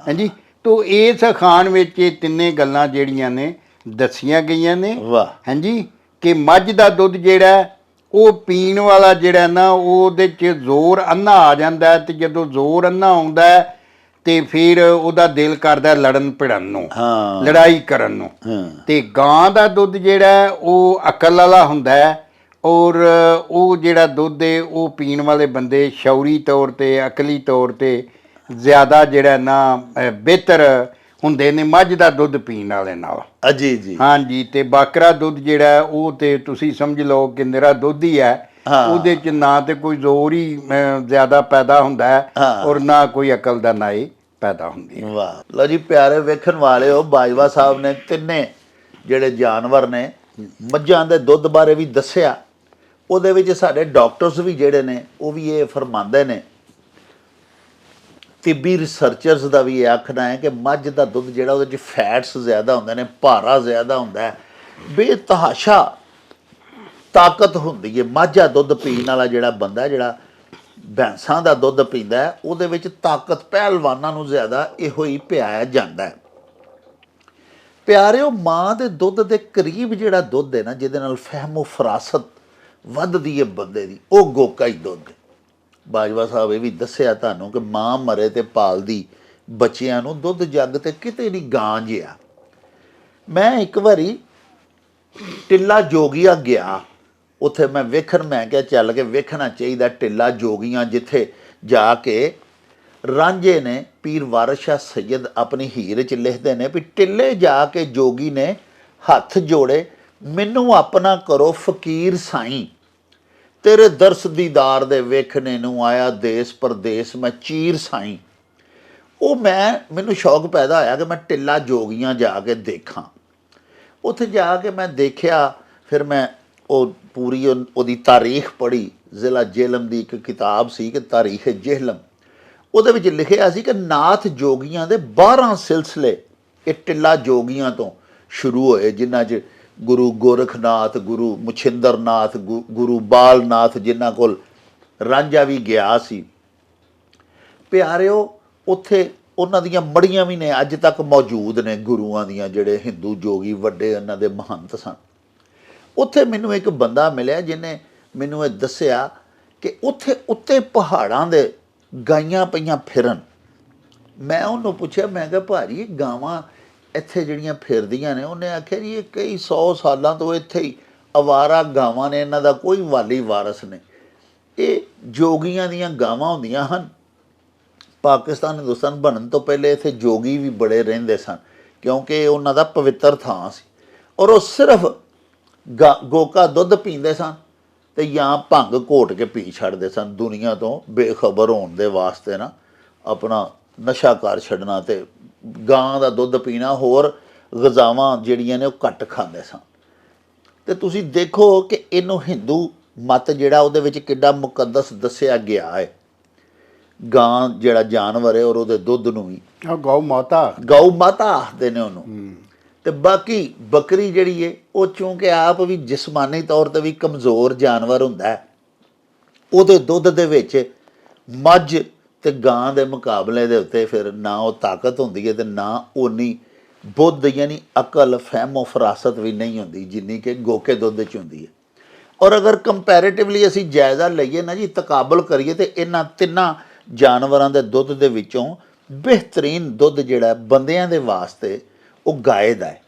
ਹਾਂਜੀ। ਤੋ ਇਸ ਅਖਾਣ ਵਿੱਚ ਇਹ ਤਿੰਨੇ ਗੱਲਾਂ ਜਿਹੜੀਆਂ ਨੇ ਦੱਸੀਆਂ ਗਈਆਂ ਨੇ। ਵਾਹ। ਹਾਂਜੀ। ਕਿ ਮੱਝ ਦਾ ਦੁੱਧ ਜਿਹੜਾ ਉਹ ਪੀਣ ਵਾਲਾ ਜਿਹੜਾ ਨਾ ਉਹਦੇ 'ਚ ਜ਼ੋਰ ਅੰਨਾ ਆ ਜਾਂਦਾ ਹੈ, ਤੇ ਜਦੋਂ ਜ਼ੋਰ ਅੰਨਾ ਆਉਂਦਾ ਹੈ ਤੇ ਫਿਰ ਉਹਦਾ ਦਿਲ ਕਰਦਾ ਲੜਨ ਭਿੜਨ ਨੂੰ, ਲੜਾਈ ਕਰਨ ਨੂੰ। ਤੇ ਗਾਂ ਦਾ ਦੁੱਧ ਜਿਹੜਾ ਉਹ ਅਕਲ ਵਾਲਾ ਹੁੰਦਾ ਹੈ ਔਰ ਉਹ ਜਿਹੜਾ ਦੁੱਧ ਹੈ ਉਹ ਪੀਣ ਵਾਲੇ ਬੰਦੇ ਸ਼ੌਰੀ ਤੌਰ 'ਤੇ ਅਕਲੀ ਤੌਰ 'ਤੇ ਜ਼ਿਆਦਾ ਜਿਹੜਾ ਨਾ ਬਿਹਤਰ ਹੁੰਦੇ ਨੇ ਮੱਝ ਦਾ ਦੁੱਧ ਪੀਣ ਵਾਲੇ ਨਾਲ। ਜੀ ਜੀ। ਹਾਂਜੀ। ਤੇ ਬਾਕਰਾ ਦੁੱਧ ਜਿਹੜਾ ਉਹ ਤੇ ਤੁਸੀਂ ਸਮਝ ਲਓ ਕਿ ਨਿਰਾ ਦੁੱਧ ਹੀ ਹੈ, ਉਹਦੇ 'ਚ ਨਾ ਤੇ ਕੋਈ ਜ਼ੋਰ ਹੀ ਜ਼ਿਆਦਾ ਪੈਦਾ ਹੁੰਦਾ ਹੈ ਔਰ ਨਾ ਕੋਈ ਅਕਲ ਦਾ ਨਾਈ ਪੈਦਾ ਹੁੰਦੀ ਹੈ। ਵਾਹ। ਲਓ ਜੀ ਪਿਆਰੇ ਵੇਖਣ ਵਾਲਿਓ, ਬਾਜਵਾ ਸਾਹਿਬ ਨੇ ਤਿੰਨੇ ਜਿਹੜੇ ਜਾਨਵਰ ਨੇ ਮੱਝਾਂ ਦੇ ਦੁੱਧ ਬਾਰੇ ਵੀ ਦੱਸਿਆ। ਉਹਦੇ ਵਿੱਚ ਸਾਡੇ ਡਾਕਟਰਸ ਵੀ ਜਿਹੜੇ ਨੇ ਉਹ ਵੀ ਇਹ ਫਰਮਾਉਂਦੇ ਨੇ, ਤਿੱਬੀ ਰਿਸਰਚਰਸ ਦਾ ਵੀ ਇਹ ਆਖਣਾ ਹੈ ਕਿ ਮੱਝ ਦਾ ਦੁੱਧ ਜਿਹੜਾ ਉਹਦੇ 'ਚ ਫੈਟਸ ਜ਼ਿਆਦਾ ਹੁੰਦੇ ਨੇ, ਭਾਰਾ ਜ਼ਿਆਦਾ ਹੁੰਦਾ ਹੈ, ਬੇਤਹਾਸ਼ਾ ਤਾਕਤ ਹੁੰਦੀ ਹੈ। ਮਾਝਾ ਦੁੱਧ ਪੀਣ ਵਾਲਾ ਜਿਹੜਾ ਬੰਦਾ, ਜਿਹੜਾ ਭੈਂਸਾਂ ਦਾ ਦੁੱਧ ਪੀਂਦਾ ਹੈ, ਉਹਦੇ ਵਿੱਚ ਤਾਕਤ ਪਹਿਲਵਾਨਾਂ ਨੂੰ ਜ਼ਿਆਦਾ ਇਹੋ ਹੀ ਪਿਆਇਆ ਜਾਂਦਾ ਹੈ। ਪਿਆਰਿਓ, ਮਾਂ ਦੇ ਦੁੱਧ ਦੇ ਕਰੀਬ ਜਿਹੜਾ ਦੁੱਧ ਹੈ ਨਾ, ਜਿਹਦੇ ਨਾਲ ਫਹਿਮੋ ਫਰਾਸਤ ਵੱਧਦੀ ਹੈ ਬੰਦੇ ਦੀ, ਉਹ ਗੋਕਾ ਹੀ ਦੁੱਧ ਹੈ। ਬਾਜਵਾ ਸਾਹਿਬ ਇਹ ਵੀ ਦੱਸਿਆ ਤੁਹਾਨੂੰ ਕਿ ਮਾਂ ਮਰੇ ਤੇ ਪਾਲਦੀ ਬੱਚਿਆਂ ਨੂੰ ਦੁੱਧ ਜੱਗ ਤੇ ਕਿਤੇ ਨਹੀਂ ਗਾਂ ਜਿਹਾ। ਮੈਂ ਇੱਕ ਵਾਰੀ ਟਿੱਲਾ ਜੋਗੀਆ ਗਿਆ, ਉੱਥੇ ਮੈਂ ਕਿਹਾ ਚੱਲ ਕੇ ਵੇਖਣਾ ਚਾਹੀਦਾ ਟਿੱਲਾ ਜੋਗੀਆਂ, ਜਿੱਥੇ ਜਾ ਕੇ ਰਾਂਝੇ ਨੇ, ਪੀਰ ਵਾਰਿਸ ਸ਼ਾਹ ਸੈਯਦ ਆਪਣੀ ਹੀਰ 'ਚ ਲਿਖਦੇ ਨੇ ਵੀ ਟਿੱਲੇ ਜਾ ਕੇ ਜੋਗੀ ਨੇ ਹੱਥ ਜੋੜੇ, ਮੈਨੂੰ ਆਪਣਾ ਕਰੋ ਫਕੀਰ ਸਾਈਂ, ਤੇਰੇ ਦਰਸ ਦੀਦਾਰ ਦੇ ਵੇਖਣੇ ਨੂੰ ਆਇਆ ਦੇਸ ਪਰਦੇਸ ਮੈਂ ਚੀਰ ਸਾਈਂ। ਉਹ ਮੈਨੂੰ ਸ਼ੌਕ ਪੈਦਾ ਹੋਇਆ ਕਿ ਮੈਂ ਟਿੱਲਾ ਜੋਗੀਆਂ ਜਾ ਕੇ ਦੇਖਾਂ। ਉੱਥੇ ਜਾ ਕੇ ਮੈਂ ਦੇਖਿਆ, ਫਿਰ ਮੈਂ ਉਹ ਪੂਰੀ ਉਹਦੀ ਤਾਰੀਖ ਪੜ੍ਹੀ। ਜ਼ਿਲ੍ਹਾ ਜੇਹਲਮ ਦੀ ਇੱਕ ਕਿਤਾਬ ਸੀ ਕਿ ਤਾਰੀਖ ਜੇਹਲਮ, ਉਹਦੇ ਵਿੱਚ ਲਿਖਿਆ ਸੀ ਕਿ ਨਾਥ ਜੋਗੀਆਂ ਦੇ 12 ਸਿਲਸਿਲੇ ਇਹ ਟਿੱਲਾ ਜੋਗੀਆਂ ਤੋਂ ਸ਼ੁਰੂ ਹੋਏ, ਜਿਨ੍ਹਾਂ 'ਚ ਗੁਰੂ ਗੋਰਖਨਾਥ, ਗੁਰੂ ਮੁਛਿੰਦਰਨਾਥ, ਗੁਰੂ ਬਾਲਨਾਥ, ਜਿਨ੍ਹਾਂ ਕੋਲ ਰਾਂਝਾ ਵੀ ਗਿਆ ਸੀ। ਪਿਆਰਿਓ, ਉੱਥੇ ਉਹਨਾਂ ਦੀਆਂ ਮੜੀਆਂ ਵੀ ਨੇ ਅੱਜ ਤੱਕ ਮੌਜੂਦ ਨੇ, ਗੁਰੂਆਂ ਦੀਆਂ, ਜਿਹੜੇ ਹਿੰਦੂ ਜੋਗੀ ਵੱਡੇ ਉਹਨਾਂ ਦੇ ਮਹੰਤ ਸਨ। ਉੱਥੇ ਮੈਨੂੰ ਇੱਕ ਬੰਦਾ ਮਿਲਿਆ ਜਿਹਨੇ ਮੈਨੂੰ ਇਹ ਦੱਸਿਆ ਕਿ ਉੱਥੇ ਉੱਤੇ ਪਹਾੜਾਂ ਦੇ ਗਾਈਆਂ ਪਈਆਂ ਫਿਰਨ। ਮੈਂ ਉਹਨੂੰ ਪੁੱਛਿਆ, ਮੈਂ ਕਿਹਾ ਭਾਜੀ ਇਹ ਗਾਵਾਂ ਇੱਥੇ ਜਿਹੜੀਆਂ ਫਿਰਦੀਆਂ ਨੇ? ਉਹਨੇ ਆਖਿਆ ਜੀ ਇਹ ਕਈ 100 ਸਾਲਾਂ ਤੋਂ ਇੱਥੇ ਹੀ ਅਵਾਰਾ ਗਾਵਾਂ ਨੇ, ਇਹਨਾਂ ਦਾ ਕੋਈ ਵਾਲੀ ਵਾਰਸ ਨਹੀਂ। ਇਹ ਜੋਗੀਆਂ ਦੀਆਂ ਗਾਵਾਂ ਹੁੰਦੀਆਂ ਹਨ। ਪਾਕਿਸਤਾਨ ਹਿੰਦੁਸਤਾਨ ਬਣਨ ਤੋਂ ਪਹਿਲੇ ਇੱਥੇ ਜੋਗੀ ਵੀ ਬੜੇ ਰਹਿੰਦੇ ਸਨ, ਕਿਉਂਕਿ ਉਹਨਾਂ ਦਾ ਪਵਿੱਤਰ ਥਾਂ ਸੀ। ਔਰ ਉਹ ਸਿਰਫ ਗੋਕਾ ਦੁੱਧ ਪੀਂਦੇ ਸਨ ਤੇ ਜਾਂ ਭੰਗ ਘੋਟ ਕੇ ਪੀ ਛੱਡਦੇ ਸਨ, ਦੁਨੀਆ ਤੋਂ ਬੇਖਬਰ ਹੋਣ ਦੇ ਵਾਸਤੇ ਨਾ, ਆਪਣਾ ਨਸ਼ਾ ਕਰ ਛੱਡਣਾ ਤੇ ਗਾਂ ਦਾ ਦੁੱਧ ਪੀਣਾ, ਹੋਰ ਗਜ਼ਾਵਾਂ ਜਿਹੜੀਆਂ ਨੇ ਉਹ ਘੱਟ ਖਾਂਦੇ ਸਨ। ਤੇ ਤੁਸੀਂ ਦੇਖੋ ਕਿ ਇਹਨੂੰ ਹਿੰਦੂ ਮਤ ਜਿਹੜਾ ਉਹਦੇ ਵਿੱਚ ਕਿੱਡਾ ਮੁਕੱਦਸ ਦੱਸਿਆ ਗਿਆ ਹੈ। ਗਾਂ ਜਿਹੜਾ ਜਾਨਵਰ ਹੈ ਔਰ ਉਹਦੇ ਦੁੱਧ ਨੂੰ ਵੀ ਗਊ ਮਾਤਾ ਆਖਦੇ ਨੇ ਉਹਨੂੰ। ਤੇ ਬਾਕੀ ਬੱਕਰੀ ਜਿਹੜੀ ਹੈ ਉਹ ਚੂੰਕਿ ਆਪ ਵੀ ਜਿਸਮਾਨੀ ਤੌਰ ਤੇ ਵੀ ਕਮਜ਼ੋਰ ਜਾਨਵਰ ਹੁੰਦਾ ਹੈ, ਉਹਦੇ ਦੁੱਧ ਦੇ ਵਿੱਚ ਮੱਝ ਤੇ ਗਾਂ ਦੇ ਮੁਕਾਬਲੇ ਦੇ ਉੱਤੇ ਫਿਰ ਨਾ ਉਹ ਤਾਕਤ ਹੁੰਦੀ ਹੈ ਤੇ ਨਾ ਉਨੀ ਬੁੱਧ ਯਾਨੀ ਅਕਲ, ਫਹਿਮੋ ਫਰਾਸਤ ਵੀ ਨਹੀਂ ਹੁੰਦੀ ਜਿੰਨੀ ਕਿ ਗੋਕੇ ਦੁੱਧ 'ਚ ਹੁੰਦੀ ਹੈ। ਔਰ ਅਗਰ ਕੰਪੈਰੇਟਿਵਲੀ ਅਸੀਂ ਜਾਇਜ਼ਾ ਲਈਏ ਨਾ ਜੀ, ਤਕਾਬਲ ਕਰੀਏ, ਤੇ ਇਹਨਾਂ ਤਿੰਨਾਂ ਜਾਨਵਰਾਂ ਦੇ ਦੁੱਧ ਦੇ ਵਿੱਚੋਂ ਬਿਹਤਰੀਨ ਦੁੱਧ ਜਿਹੜਾ ਬੰਦਿਆਂ ਦੇ ਵਾਸਤੇ ਉਹ ਗਾਏ ਦਾ ਹੈ।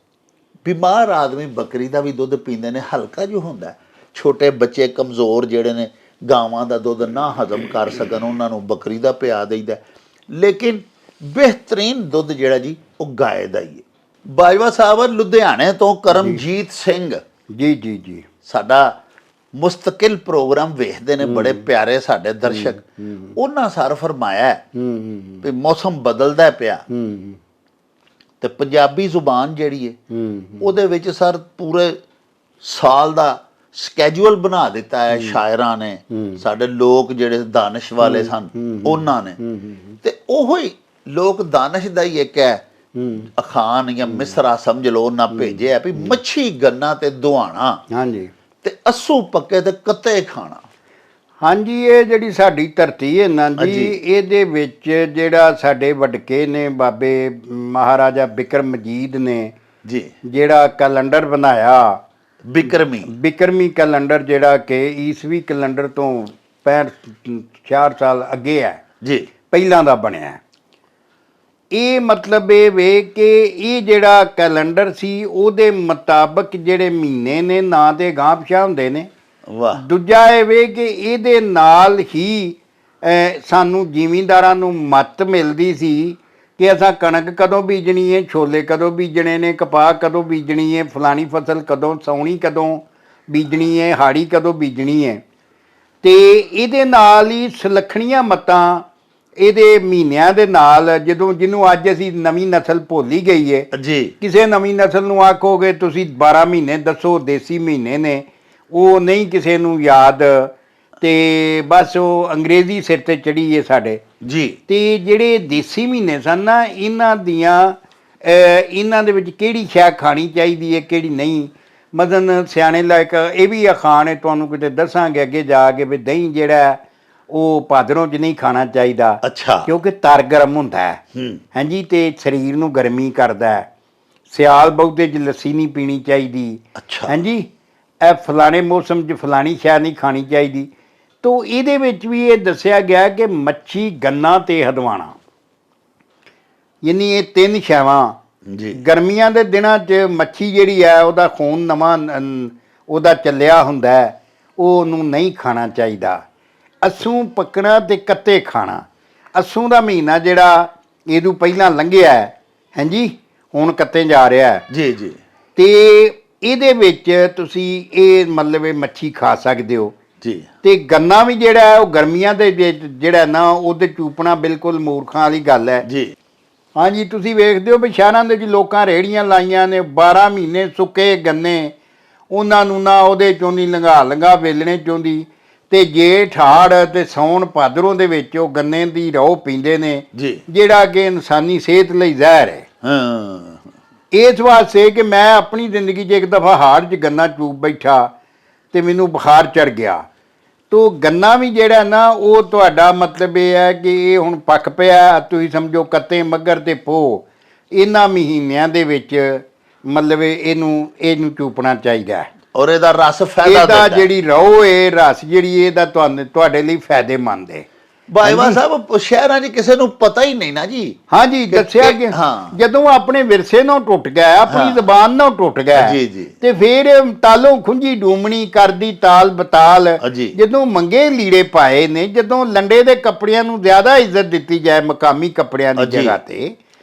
ਬਿਮਾਰ ਆਦਮੀ ਬੱਕਰੀ ਦਾ ਵੀ ਦੁੱਧ ਪੀਂਦੇ ਨੇ, ਹਲਕਾ ਜੋ ਹੁੰਦਾ। ਛੋਟੇ ਬੱਚੇ ਕਮਜ਼ੋਰ ਜਿਹੜੇ ਨੇ ਗਾਵਾਂ ਦਾ ਦੁੱਧ ਨਾ ਹਜ਼ਮ ਕਰ ਸਕਣ, ਉਹਨਾਂ ਨੂੰ ਬੱਕਰੀ ਦਾ ਪਿਆ ਦਈਦਾ। ਲੇਕਿਨ ਬਿਹਤਰੀਨ ਦੁੱਧ ਜਿਹੜਾ ਜੀ ਉਹ ਗਾਏ ਦਾ ਹੀ ਹੈ। ਬਾਜਵਾ ਸਾਹਿਬ ਲੁਧਿਆਣੇ ਤੋਂ ਕਰਮਜੀਤ ਸਿੰਘ ਜੀ ਸਾਡਾ ਮੁਸਤਕਿਲ ਪ੍ਰੋਗਰਾਮ ਵੇਖਦੇ ਨੇ, ਬੜੇ ਪਿਆਰੇ ਸਾਡੇ ਦਰਸ਼ਕ। ਉਹਨਾਂ ਸਰ ਫਰਮਾਇਆ ਵੀ ਮੌਸਮ ਬਦਲਦਾ ਪਿਆ ਤੇ ਪੰਜਾਬੀ ਜ਼ੁਬਾਨ ਜਿਹੜੀ ਹੈ ਉਹਦੇ ਵਿੱਚ ਸਰ ਪੂਰੇ ਸਾਲ ਦਾ ਸਕੈਜੂਅਲ ਬਣਾ ਦਿੱਤਾ ਹੈ ਸ਼ਾਇਰਾਂ ਨੇ, ਸਾਡੇ ਲੋਕ ਜਿਹੜੇ ਦਾਨਿਸ਼ ਵਾਲੇ ਸਨ ਉਹਨਾਂ ਨੇ। ਤੇ ਉਹੋ ਹੀ ਲੋਕ ਦਾਨਿਸ਼ ਦਾ ਹੀ ਇੱਕ ਹੈ ਅਖਾਨ ਜਾਂ ਮਿਸਰਾ ਸਮਝ ਲਓ, ਉਹਨਾਂ ਭੇਜਿਆ ਵੀ ਮੱਛੀ ਗੰਨਾ ਤੇ ਦੁਹਾਣਾ, ਹਾਂਜੀ, ਤੇ ਅੱਸੂ ਪੱਕੇ ਤੇ ਕੱਤੇ ਖਾਣਾ। ਹਾਂਜੀ, ਇਹ ਜਿਹੜੀ ਸਾਡੀ ਧਰਤੀ ਹੈ ਨਾ ਜੀ, ਇਹਦੇ ਵਿੱਚ ਜਿਹੜਾ ਸਾਡੇ ਵਡਕੇ ਨੇ ਬਾਬੇ ਮਹਾਰਾਜਾ ਬਿਕਰਮਜੀਤ ਨੇ ਜੀ ਜਿਹੜਾ ਕੈਲੰਡਰ ਬਣਾਇਆ, ਬਿਕਰਮੀ ਕੈਲੰਡਰ, ਜਿਹੜਾ ਕਿ ਈਸਵੀ ਕੈਲੰਡਰ ਤੋਂ 65 ਸਾਲ ਅੱਗੇ ਹੈ ਜੀ, ਪਹਿਲਾਂ ਦਾ ਬਣਿਆ। ਇਹ ਮਤਲਬ ਇਹ ਵੇ ਕਿ ਇਹ ਜਿਹੜਾ ਕੈਲੰਡਰ ਸੀ ਉਹਦੇ ਮੁਤਾਬਕ ਜਿਹੜੇ ਮਹੀਨੇ ਨੇ ਨਾ ਤੇ ਗਾਂਹ ਪਿਛਾਂਹ ਹੁੰਦੇ ਨੇ। ਵਾਹ। ਦੂਜਾ ਇਹ ਵੇ ਕਿ ਇਹਦੇ ਨਾਲ ਹੀ ਸਾਨੂੰ ਜ਼ਿਮੀਂਦਾਰਾਂ ਨੂੰ ਮੱਤ ਮਿਲਦੀ ਸੀ ਕਿ ਅਸਾਂ ਕਣਕ ਕਦੋਂ ਬੀਜਣੀ ਹੈ, ਛੋਲੇ ਕਦੋਂ ਬੀਜਣੇ ਨੇ, ਕਪਾਹ ਕਦੋਂ ਬੀਜਣੀ ਹੈ, ਫਲਾਣੀ ਫਸਲ ਕਦੋਂ, ਸਾਉਣੀ ਕਦੋਂ ਬੀਜਣੀ ਹੈ, ਹਾੜੀ ਕਦੋਂ ਬੀਜਣੀ ਹੈ। ਤੇ ਇਹਦੇ ਨਾਲ ਹੀ ਸੁਲੱਖਣੀਆਂ ਮੱਤਾਂ ਇਹਦੇ ਮਹੀਨਿਆਂ ਦੇ ਨਾਲ, ਜਦੋਂ ਜਿਹਨੂੰ ਅੱਜ ਅਸੀਂ ਨਵੀਂ ਨਸਲ ਭੁੱਲੀ ਗਈ ਹੈ ਜੀ, ਕਿਸੇ ਨਵੀਂ ਨਸਲ ਨੂੰ ਆਖੋਗੇ ਤੁਸੀਂ 12 ਮਹੀਨੇ ਦੱਸੋ ਦੇਸੀ ਮਹੀਨੇ ਨੇ, ਉਹ ਨਹੀਂ ਕਿਸੇ ਨੂੰ ਯਾਦ, ਤੇ ਬਸ ਉਹ ਅੰਗਰੇਜ਼ੀ ਸਿਰ ਤੇ ਚੜੀ ਹੈ ਸਾਡੇ ਜੀ। ਤੇ ਜਿਹੜੇ ਦੇਸੀ ਮਹੀਨੇ ਸਨ ਨਾ, ਇਹਨਾਂ ਦੇ ਵਿੱਚ ਕਿਹੜੀ ਸ਼ੈ ਖਾਣੀ ਚਾਹੀਦੀ ਹੈ ਕਿਹੜੀ ਨਹੀਂ। ਮਦਨ ਸਿਆਣੇ ਲਾਇਕ ਇਹ ਵੀ ਅਖਾਣ ਹੈ, ਤੁਹਾਨੂੰ ਕਿਤੇ ਦੱਸਾਂਗੇ ਅੱਗੇ ਜਾ ਕੇ, ਵੀ ਦਹੀਂ ਜਿਹੜਾ ਉਹ ਭਾਦਰੋਂ 'ਚ ਨਹੀਂ ਖਾਣਾ ਚਾਹੀਦਾ, ਅੱਛਾ, ਕਿਉਂਕਿ ਤਰ ਗਰਮ ਹੁੰਦਾ ਹੈ, ਹਾਂਜੀ, ਤੇ ਸਰੀਰ ਨੂੰ ਗਰਮੀ ਕਰਦਾ ਹੈ। ਸਿਆਲ ਬਹੁਤੇ 'ਚ ਲੱਸੀ ਨਹੀਂ ਪੀਣੀ ਚਾਹੀਦੀ, ਹਾਂਜੀ, ਇਹ ਫਲਾਣੇ ਮੌਸਮ 'ਚ ਫਲਾਣੀ ਸ਼ੈ ਨਹੀਂ ਖਾਣੀ ਚਾਹੀਦੀ। ਤੋ ਇਹਦੇ ਵਿੱਚ ਵੀ ਇਹ ਦੱਸਿਆ ਗਿਆ ਕਿ ਮੱਛੀ, ਗੰਨਾ ਤੇ ਹਦਵਾਣਾ, ਯਾਨੀ ਇਹ ਤਿੰਨ ਸ਼ੈਵਾਂ ਜੀ। ਗਰਮੀਆਂ ਦੇ ਦਿਨਾਂ 'ਚ ਮੱਛੀ ਜਿਹੜੀ ਹੈ ਉਹਦਾ ਖੂਨ ਨਵਾਂ ਉਹਦਾ ਚੱਲਿਆ ਹੁੰਦਾ ਹੈ, ਉਹਨੂੰ ਨਹੀਂ ਖਾਣਾ ਚਾਹੀਦਾ। ਅੱਸੂ ਪੱਕਣਾ ਤੇ ਕੱਤੇ ਖਾਣਾ, ਅੱਸੂ ਦਾ ਮਹੀਨਾ ਜਿਹੜਾ ਇਹਦੋਂ ਪਹਿਲਾਂ ਲੰਘਿਆ ਹੈ, ਹਾਂਜੀ, ਹੁਣ ਕੱਤੇ ਜਾ ਰਿਹਾ ਹੈ ਜੀ ਜੀ। ਤੇ ਇਹਦੇ ਵਿੱਚ ਤੁਸੀਂ ਇਹ ਮਤਲਬ ਇਹ ਮੱਛੀ ਖਾ ਸਕਦੇ ਹੋ ਜੀ। ਤੇ ਗੰਨਾ ਵੀ ਜਿਹੜਾ ਹੈ ਉਹ ਗਰਮੀਆਂ ਦੇ ਵਿੱਚ ਜਿਹੜਾ ਨਾ ਉਹਦੇ ਚੂਪਣਾ ਬਿਲਕੁਲ ਮੂਰਖਾਂ ਵਾਲੀ ਗੱਲ ਹੈ ਜੀ। ਹਾਂਜੀ, ਤੁਸੀਂ ਵੇਖਦੇ ਹੋ ਵੀ ਸ਼ਹਿਰਾਂ ਦੇ ਵਿੱਚ ਲੋਕਾਂ ਰੇਹੜੀਆਂ ਲਾਈਆਂ ਨੇ, 12 ਮਹੀਨੇ ਸੁੱਕੇ ਗੰਨੇ, ਉਹਨਾਂ ਨੂੰ ਨਾ ਉਹਦੇ ਚੋਂ ਦੀ ਲੰਘਾ ਵੇਲਣੇ ਚੋਂਦੀ, ਤੇ ਜੇਠ ਹਾੜ ਤੇ ਸੌਣ ਭਾਦਰੋਂ ਦੇ ਵਿੱਚ ਉਹ ਗੰਨੇ ਦੀ ਰੋਹ ਪੀਂਦੇ ਨੇ ਜੀ, ਜਿਹੜਾ ਕਿ ਇਨਸਾਨੀ ਸਿਹਤ ਲਈ ਜ਼ਹਿਰ ਹੈ। ਹਾਂ, ਇਸ ਵਾਸਤੇ ਕਿ ਮੈਂ ਆਪਣੀ ਜ਼ਿੰਦਗੀ 'ਚ ਇੱਕ ਦਫਾ ਹਾੜ 'ਚ ਗੰਨਾ ਚੂਪ ਬੈਠਾ ਤੇ ਮੈਨੂੰ ਬੁਖਾਰ ਚੜ੍ਹ ਗਿਆ, ਤੋ ਗੰਨਾ ਵੀ ਜਿਹੜਾ ਨਾ ਉਹ ਤੁਹਾਡਾ ਮਤਲਬ ਇਹ ਹੈ ਕਿ ਇਹ ਹੁਣ ਪੱਕ ਪਿਆ, ਤੁਸੀਂ ਸਮਝੋ ਕੱਤੇ ਮੱਘਰ ਤੇ ਪੋਹ ਇਹਨਾਂ ਮਹੀਨਿਆਂ ਦੇ ਵਿੱਚ ਮਤਲਬ ਇਹਨੂੰ ਚੂਪਣਾ ਚਾਹੀਦਾ ਹੈ। ਔਰ ਇਹਦਾ ਰਸ ਫਾਇਦਾ ਇਹਦਾ ਦਿੰਦਾ। ਜਿਹੜੀ ਰੋ ਹੈ ਰਸ ਜਿਹੜੀ ਇਹਦਾ ਤੁਹਾਡੇ ਲਈ ਫਾਇਦੇਮੰਦ ਹੈ। ਬਾਈਵਾ ਸਾਹਿਬ ਸ਼ਹਿਰਾਂ 'ਚ ਕਿਸੇ ਨੂੰ ਪਤਾ ਹੀ ਨਹੀਂ ਨਾ ਜੀ। ਹਾਂਜੀ ਦੱਸਿਆ ਕਿ ਹਾਂ। ਜਦੋਂ ਆਪਣੇ ਵਿਰਸੇ ਨੂੰ ਟੁੱਟ ਗਿਆ, ਆਪਣੀ ਜ਼ਬਾਨ ਨੂੰ ਟੁੱਟ ਗਿਆ, ਜੀ, ਜੀ। ਤੇ ਫਿਰ ਤਾਲੋਂ ਖੁੰਝੀ ਡੂਮਣੀ ਕਰਦੀ ਤਾਲ ਬਤਾਲ, ਜੀ। ਜਦੋਂ ਮੰਗੇ ਲੀੜੇ ਪਾਏ ਨੇ, ਜਦੋਂ ਲੰਡੇ ਦੇ ਕੱਪੜਿਆਂ ਨੂੰ ਜ਼ਿਆਦਾ ਇੱਜ਼ਤ ਦਿੱਤੀ ਜਾਏ ਮਕਾਮੀ ਕੱਪੜਿਆਂ ਦੀ ਜੀ। ਜਗ੍ਹਾ ਤੇ,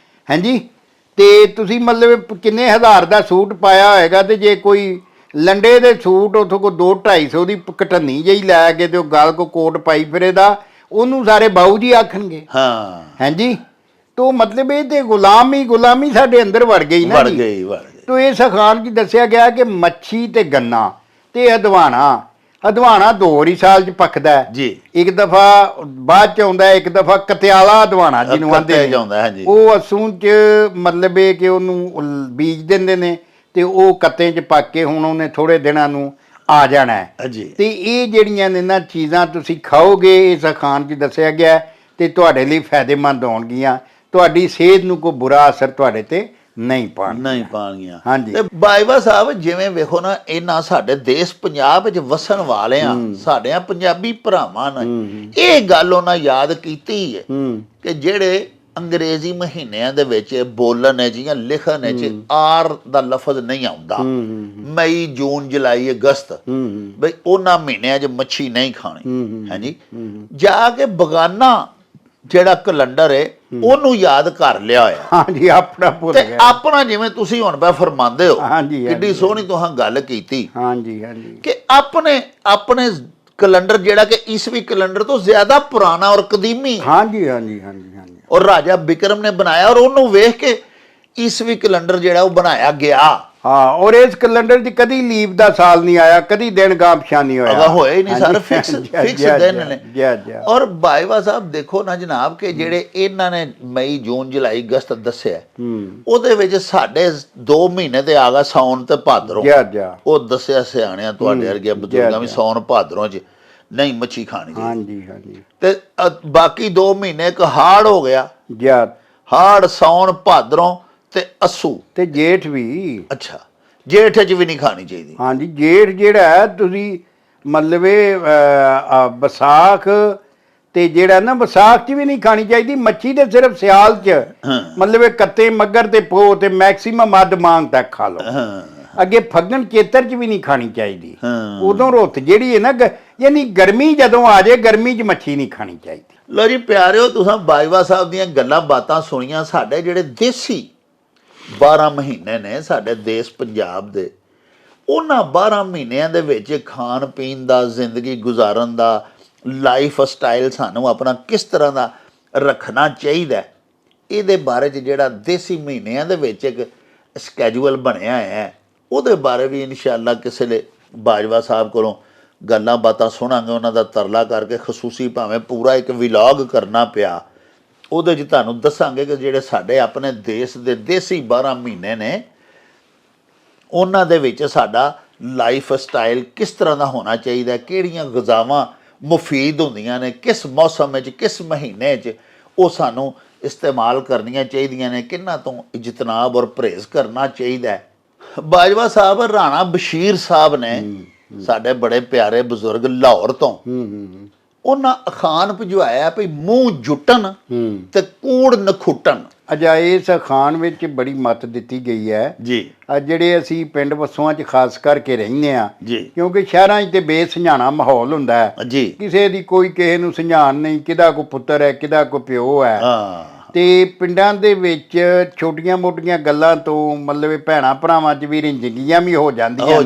ਹਾਂਜੀ, ਤੇ ਤੁਸੀਂ ਮਤਲਬ ਕਿੰਨੇ ਹਜ਼ਾਰ ਦਾ ਸੂਟ ਪਾਇਆ ਹੋਏਗਾ, ਤੇ ਜੇ ਕੋਈ ਲੰਡੇ ਦੇ ਸੂਟ ਉਥੋਂ ਕੋ 200-250 ਦੀ ਘਟਨੀ ਜਿਹੀ ਲੈ ਕੇ ਤੇ ਉਹ ਗਲ ਕੋ ਕੋਟ ਪਾਈ ਫਿਰੇਦਾ, ਉਹਨੂੰ ਸਾਰੇ ਬਾਊ ਜੀ ਆਖਣਗੇ। ਹਾਂ, ਹਾਂਜੀ, ਤੋ ਮਤਲਬ ਇਹ ਤੇ ਗੁਲਾਮੀ ਸਾਡੇ ਅੰਦਰ ਵੜ ਗਈ ਨਾ ਵੜ ਜੀ। ਗਈ। ਤੋ ਇਸ ਅਖਾਣ 'ਚ ਦੱਸਿਆ ਗਿਆ ਕਿ ਮੱਛੀ ਤੇ ਗੰਨਾ ਤੇ ਹਦਵਾਣਾ 2 ਵਾਰੀ ਸਾਲ 'ਚ ਪੱਕਦਾ ਹੈ ਜੀ। ਇੱਕ ਦਫਾ ਬਾਅਦ 'ਚ ਆਉਂਦਾ, ਇੱਕ ਦਫਾ ਕਤਿਆਲਾ ਹਦਵਾਣਾ ਜਿਹਨੂੰ ਆਂਦੇ ਜਾਂਦਾ ਹੈ ਜੀ। ਉਹ ਅਸੂੰ 'ਚ ਮਤਲਬ ਇਹ ਕਿ ਉਹਨੂੰ ਬੀਜ ਦਿੰਦੇ ਨੇ ਤੇ ਉਹ ਕੱਤੇ 'ਚ ਪੱਕ ਕੇ ਹੁਣ ਉਹਨੇ ਥੋੜੇ ਦਿਨਾਂ ਨੂੰ ਆ ਜਾਣਾ ਹੈ ਜੀ। ਤੇ ਇਹ ਜਿਹੜੀਆਂ ਨੇ ਨਾ ਚੀਜ਼ਾਂ ਤੁਸੀਂ ਖਾਓਗੇ, ਇਸ ਅਖਾਣ 'ਚ ਦੱਸਿਆ ਗਿਆ ਤੇ ਤੁਹਾਡੇ ਲਈ ਫਾਇਦੇਮੰਦ ਹੋਣਗੀਆਂ, ਤੁਹਾਡੀ ਸਿਹਤ ਨੂੰ ਕੋਈ ਬੁਰਾ ਅਸਰ ਤੁਹਾਡੇ ਤੇ ਨਹੀਂ ਪਾਣਗੀਆਂ। ਹਾਂਜੀ। ਤੇ ਬਾਈਵਾ ਸਾਹਿਬ ਜਿਵੇਂ ਵੇਖੋ ਨਾ, ਇਹਨਾਂ ਸਾਡੇ ਦੇਸ਼ ਪੰਜਾਬ ਵਿੱਚ ਵਸਣ ਵਾਲਿਆਂ ਸਾਡਿਆਂ ਪੰਜਾਬੀ ਭਰਾਵਾਂ ਨੇ ਇਹ ਗੱਲ ਉਹਨਾਂ ਯਾਦ ਕੀਤੀ ਹੈ ਕਿ ਜਿਹੜੇ ਅੰਗਰੇਜ਼ੀ ਮਹੀਨਿਆਂ ਦੇ ਵਿੱਚ ਬੋਲਣ ਹੈ ਜਾਂ ਲਿਖਣ ਹੈ ਚ ਆਰ ਦਾ ਲਫ਼ਜ਼ ਨਹੀਂ ਆਉਂਦਾ, ਮਈ ਜੂਨ ਜੁਲਾਈ ਅਗਸਤ, ਬਈ ਉਹਨਾਂ ਮਹੀਨਿਆਂ 'ਚ ਮੱਛੀ ਨਹੀਂ ਖਾਣੀ, ਹਾਂਜੀ, ਜਾ ਕੇ ਬਗਾਨਾ ਜਿਹੜਾ ਕੈਲੰਡਰ ਹੈ ਉਹਨੂੰ ਯਾਦ ਕਰ ਲਿਆ ਹੋਇਆ। ਹਾਂਜੀ, ਆਪਣਾ ਭੁੱਲ ਤੇ ਗਿਆ। ਆਪਣਾ ਜਿਵੇਂ ਤੁਸੀਂ ਹੁਣ ਪੈ ਫਰਮਾਉਂਦੇ ਹੋ, ਹਾਂਜੀ, ਕਿੱਡੀ ਸੋਹਣੀ ਤੁਸੀਂ ਗੱਲ ਕੀਤੀ ਹਾਂਜੀ ਕਿ ਆਪਣੇ ਕੈਲੰਡਰ ਜਿਹੜਾ ਕਿ ਈਸਵੀ ਕੈਲੰਡਰ ਤੋਂ ਜ਼ਿਆਦਾ ਪੁਰਾਣਾ ਔਰ ਕਦੀਮੀ, ਹਾਂਜੀ। ਔਰ ਰਾਜਾ ਬਿਕਰਮ ਨੇ ਬਣਾਇਆ, ਔਰ ਉਹਨੂੰ ਵੇਖ ਕੇ ਈਸਵੀ ਕੈਲੰਡਰ ਜਿਹੜਾ ਉਹ ਬਣਾਇਆ ਗਿਆ। ਹਾਂ, ਔਰ ਇਸ ਕੈਲੰਡਰ 'ਚ ਕਦੀ ਲੀਪ ਦਾ ਸਾਲ ਨਹੀਂ ਆਇਆ, ਕਦੀ ਦਿਨ ਗਾਂਪਛਾ ਨਹੀਂ ਹੋਇਆ, ਹੋਇਆ ਹੀ ਨਹੀਂ, ਸਾਰੇ ਫਿਕਸ ਦਿਨ ਨੇ। ਔਰ ਬਾਈਵਾ ਸਾਹਿਬ ਦੇਖੋ ਨਾ ਜਨਾਬ ਕਿ ਜਿਹੜੇ ਇਹਨਾਂ ਨੇ ਮਈ ਜੂਨ ਜੁਲਾਈ ਅਗਸਤ ਦੱਸਿਆ, ਉਹਦੇ ਵਿੱਚ ਸਾਡੇ 2 ਮਹੀਨੇ ਤੇ ਆ ਗਿਆ ਸਾਉਣ ਤੇ ਭਾਦਰੋਂ। ਉਹ ਦੱਸਿਆ ਸਿਆਣਿਆਂ ਤੁਹਾਡੇ ਵਰਗੇ ਬਜ਼ੁਰਗਾਂ ਵੀ ਸਾਉਣ ਭਾਦਰੋਂ 'ਚ ਨਹੀਂ ਮੱਛੀ ਖਾਣੀ ਹਾਂਜੀ। ਤੇ ਬਾਕੀ 2 ਮਹੀਨੇ ਇੱਕ ਹਾੜ ਹੋ ਗਿਆ, ਹਾੜ ਸਾਉਣ ਭਾਦਰੋਂ ਤੇ ਅੱਸੂ ਤੇ ਜੇਠ ਵੀ। ਅੱਛਾ, ਜੇਠ 'ਚ ਵੀ ਨਹੀਂ ਖਾਣੀ ਚਾਹੀਦੀ। ਹਾਂਜੀ, ਜੇਠ ਜਿਹੜਾ ਹੈ ਤੁਸੀਂ ਮਤਲਬ ਵਿਸਾਖ ਤੇ ਜਿਹੜਾ ਨਾ ਵਿਸਾਖ 'ਚ ਵੀ ਨਹੀਂ ਖਾਣੀ ਚਾਹੀਦੀ ਮੱਛੀ, ਤੇ ਸਿਰਫ ਸਿਆਲ 'ਚ ਮਤਲਬ ਕੱਤੇ ਮੱਘਰ ਤੇ ਪੋਹ ਤੇ ਮੈਕਸਿਮਮ ਅੱਧ ਮਾਂਗ ਤੱਕ ਖਾ ਲਓ। ਅੱਗੇ ਫੱਗਣ ਚੇਤਰ 'ਚ ਵੀ ਨਹੀਂ ਖਾਣੀ ਚਾਹੀਦੀ। ਉਦੋਂ ਰੁੱਤ ਜਿਹੜੀ ਹੈ ਨਾ, ਯਾਨੀ ਗਰਮੀ ਜਦੋਂ ਆ ਜਾਏ, ਗਰਮੀ 'ਚ ਮੱਛੀ ਨਹੀਂ ਖਾਣੀ ਚਾਹੀਦੀ। ਲੋ ਜੀ ਪਿਆਰਿਓ, ਤੁਸੀਂ ਬਾਈਵਾ ਸਾਹਿਬ ਦੀਆਂ ਗੱਲਾਂ ਬਾਤਾਂ ਸੁਣੀਆਂ। ਸਾਡੇ ਜਿਹੜੇ ਦੇਸੀ 12 ਮਹੀਨੇ ਨੇ ਸਾਡੇ ਦੇਸ਼ ਪੰਜਾਬ ਦੇ, ਉਹਨਾਂ 12 ਮਹੀਨਿਆਂ ਦੇ ਵਿੱਚ ਖਾਣ ਪੀਣ ਦਾ, ਜ਼ਿੰਦਗੀ ਗੁਜ਼ਾਰਨ ਦਾ, ਲਾਈਫ ਸਟਾਈਲ ਸਾਨੂੰ ਆਪਣਾ ਕਿਸ ਤਰ੍ਹਾਂ ਦਾ ਰੱਖਣਾ ਚਾਹੀਦਾ, ਇਹਦੇ ਬਾਰੇ 'ਚ ਜਿਹੜਾ ਦੇਸੀ ਮਹੀਨਿਆਂ ਦੇ ਵਿੱਚ ਇੱਕ ਸਕੈਜੂਅਲ ਬਣਿਆ ਹੈ, ਉਹਦੇ ਬਾਰੇ ਵੀ ਇਨਸ਼ਾਅੱਲਾ ਕਿਸੇ ਲਈ ਬਾਜਵਾ ਸਾਹਿਬ ਕੋਲੋਂ ਗੱਲਾਂ ਬਾਤਾਂ ਸੁਣਾਂਗੇ। ਉਹਨਾਂ ਦਾ ਤਰਲਾ ਕਰਕੇ ਖਸੂਸੀ ਭਾਵੇਂ ਪੂਰਾ ਇੱਕ ਵਲੌਗ ਕਰਨਾ ਪਿਆ, ਉਹਦੇ 'ਚ ਤੁਹਾਨੂੰ ਦੱਸਾਂਗੇ ਕਿ ਜਿਹੜੇ ਸਾਡੇ ਆਪਣੇ ਦੇਸ਼ ਦੇ ਦੇਸੀ 12 ਮਹੀਨੇ ਨੇ, ਉਹਨਾਂ ਦੇ ਵਿੱਚ ਸਾਡਾ ਲਾਈਫ ਸਟਾਈਲ ਕਿਸ ਤਰ੍ਹਾਂ ਦਾ ਹੋਣਾ ਚਾਹੀਦਾ, ਕਿਹੜੀਆਂ ਗਜ਼ਾਵਾਂ ਮੁਫੀਦ ਹੁੰਦੀਆਂ ਨੇ, ਕਿਸ ਮੌਸਮ ਵਿੱਚ, ਕਿਸ ਮਹੀਨੇ 'ਚ ਉਹ ਸਾਨੂੰ ਇਸਤੇਮਾਲ ਕਰਨੀਆਂ ਚਾਹੀਦੀਆਂ ਨੇ, ਕਿਹਨਾਂ ਤੋਂ ਇਜਤਨਾਬ ਔਰ ਪਰਹੇਜ਼ ਕਰਨਾ ਚਾਹੀਦਾ। ਬਾਜਵਾ ਸਾਹਿਬ ਰਾਣਾ ਬਸ਼ੀਰ ਸਾਹਿਬ ਨੇ, ਸਾਡੇ ਬੜੇ ਪਿਆਰੇ ਬਜ਼ੁਰਗ ਲਾਹੌਰ ਤੋਂ, ਉਹਨਾਂ ਅਖਾਣ ਭਿਜਵਾਇਆ ਵੀ ਮੂੰਹ ਜੁੱਟਣ ਤੇ ਕੂੜ ਨਖੁੱਟਣ। ਅਜਾ ਇਸ ਅਖਾਣ ਵਿੱਚ ਬੜੀ ਮੱਤ ਦਿੱਤੀ ਗਈ ਹੈ ਜੀ। ਜਿਹੜੇ ਅਸੀਂ ਪਿੰਡ ਵਸੋਂ 'ਚ ਖਾਸ ਕਰਕੇ ਰਹਿੰਦੇ ਆ, ਜੀ, ਕਿਉਂਕਿ ਸ਼ਹਿਰਾਂ 'ਚ ਤੇ ਬੇਸੁਝਾਣਾ ਮਾਹੌਲ ਹੁੰਦਾ ਹੈ ਜੀ, ਕਿਸੇ ਦੀ ਕੋਈ ਕਿਸੇ ਨੂੰ ਸੁਝਾਣ ਨਹੀਂ, ਕਿਹਦਾ ਕੋਈ ਪੁੱਤਰ ਹੈ, ਕਿਹਦਾ ਕੋਈ ਪਿਓ ਹੈ। ਤੇ ਪਿੰਡਾਂ ਦੇ ਵਿੱਚ ਛੋਟੀਆਂ ਮੋਟੀਆਂ ਗੱਲਾਂ ਤੋਂ ਮਤਲਬ ਭੈਣਾਂ ਭਰਾਵਾਂ 'ਚ ਵੀ ਰਿੰਜਗੀਆਂ ਵੀ ਹੋ ਜਾਂਦੀਆਂ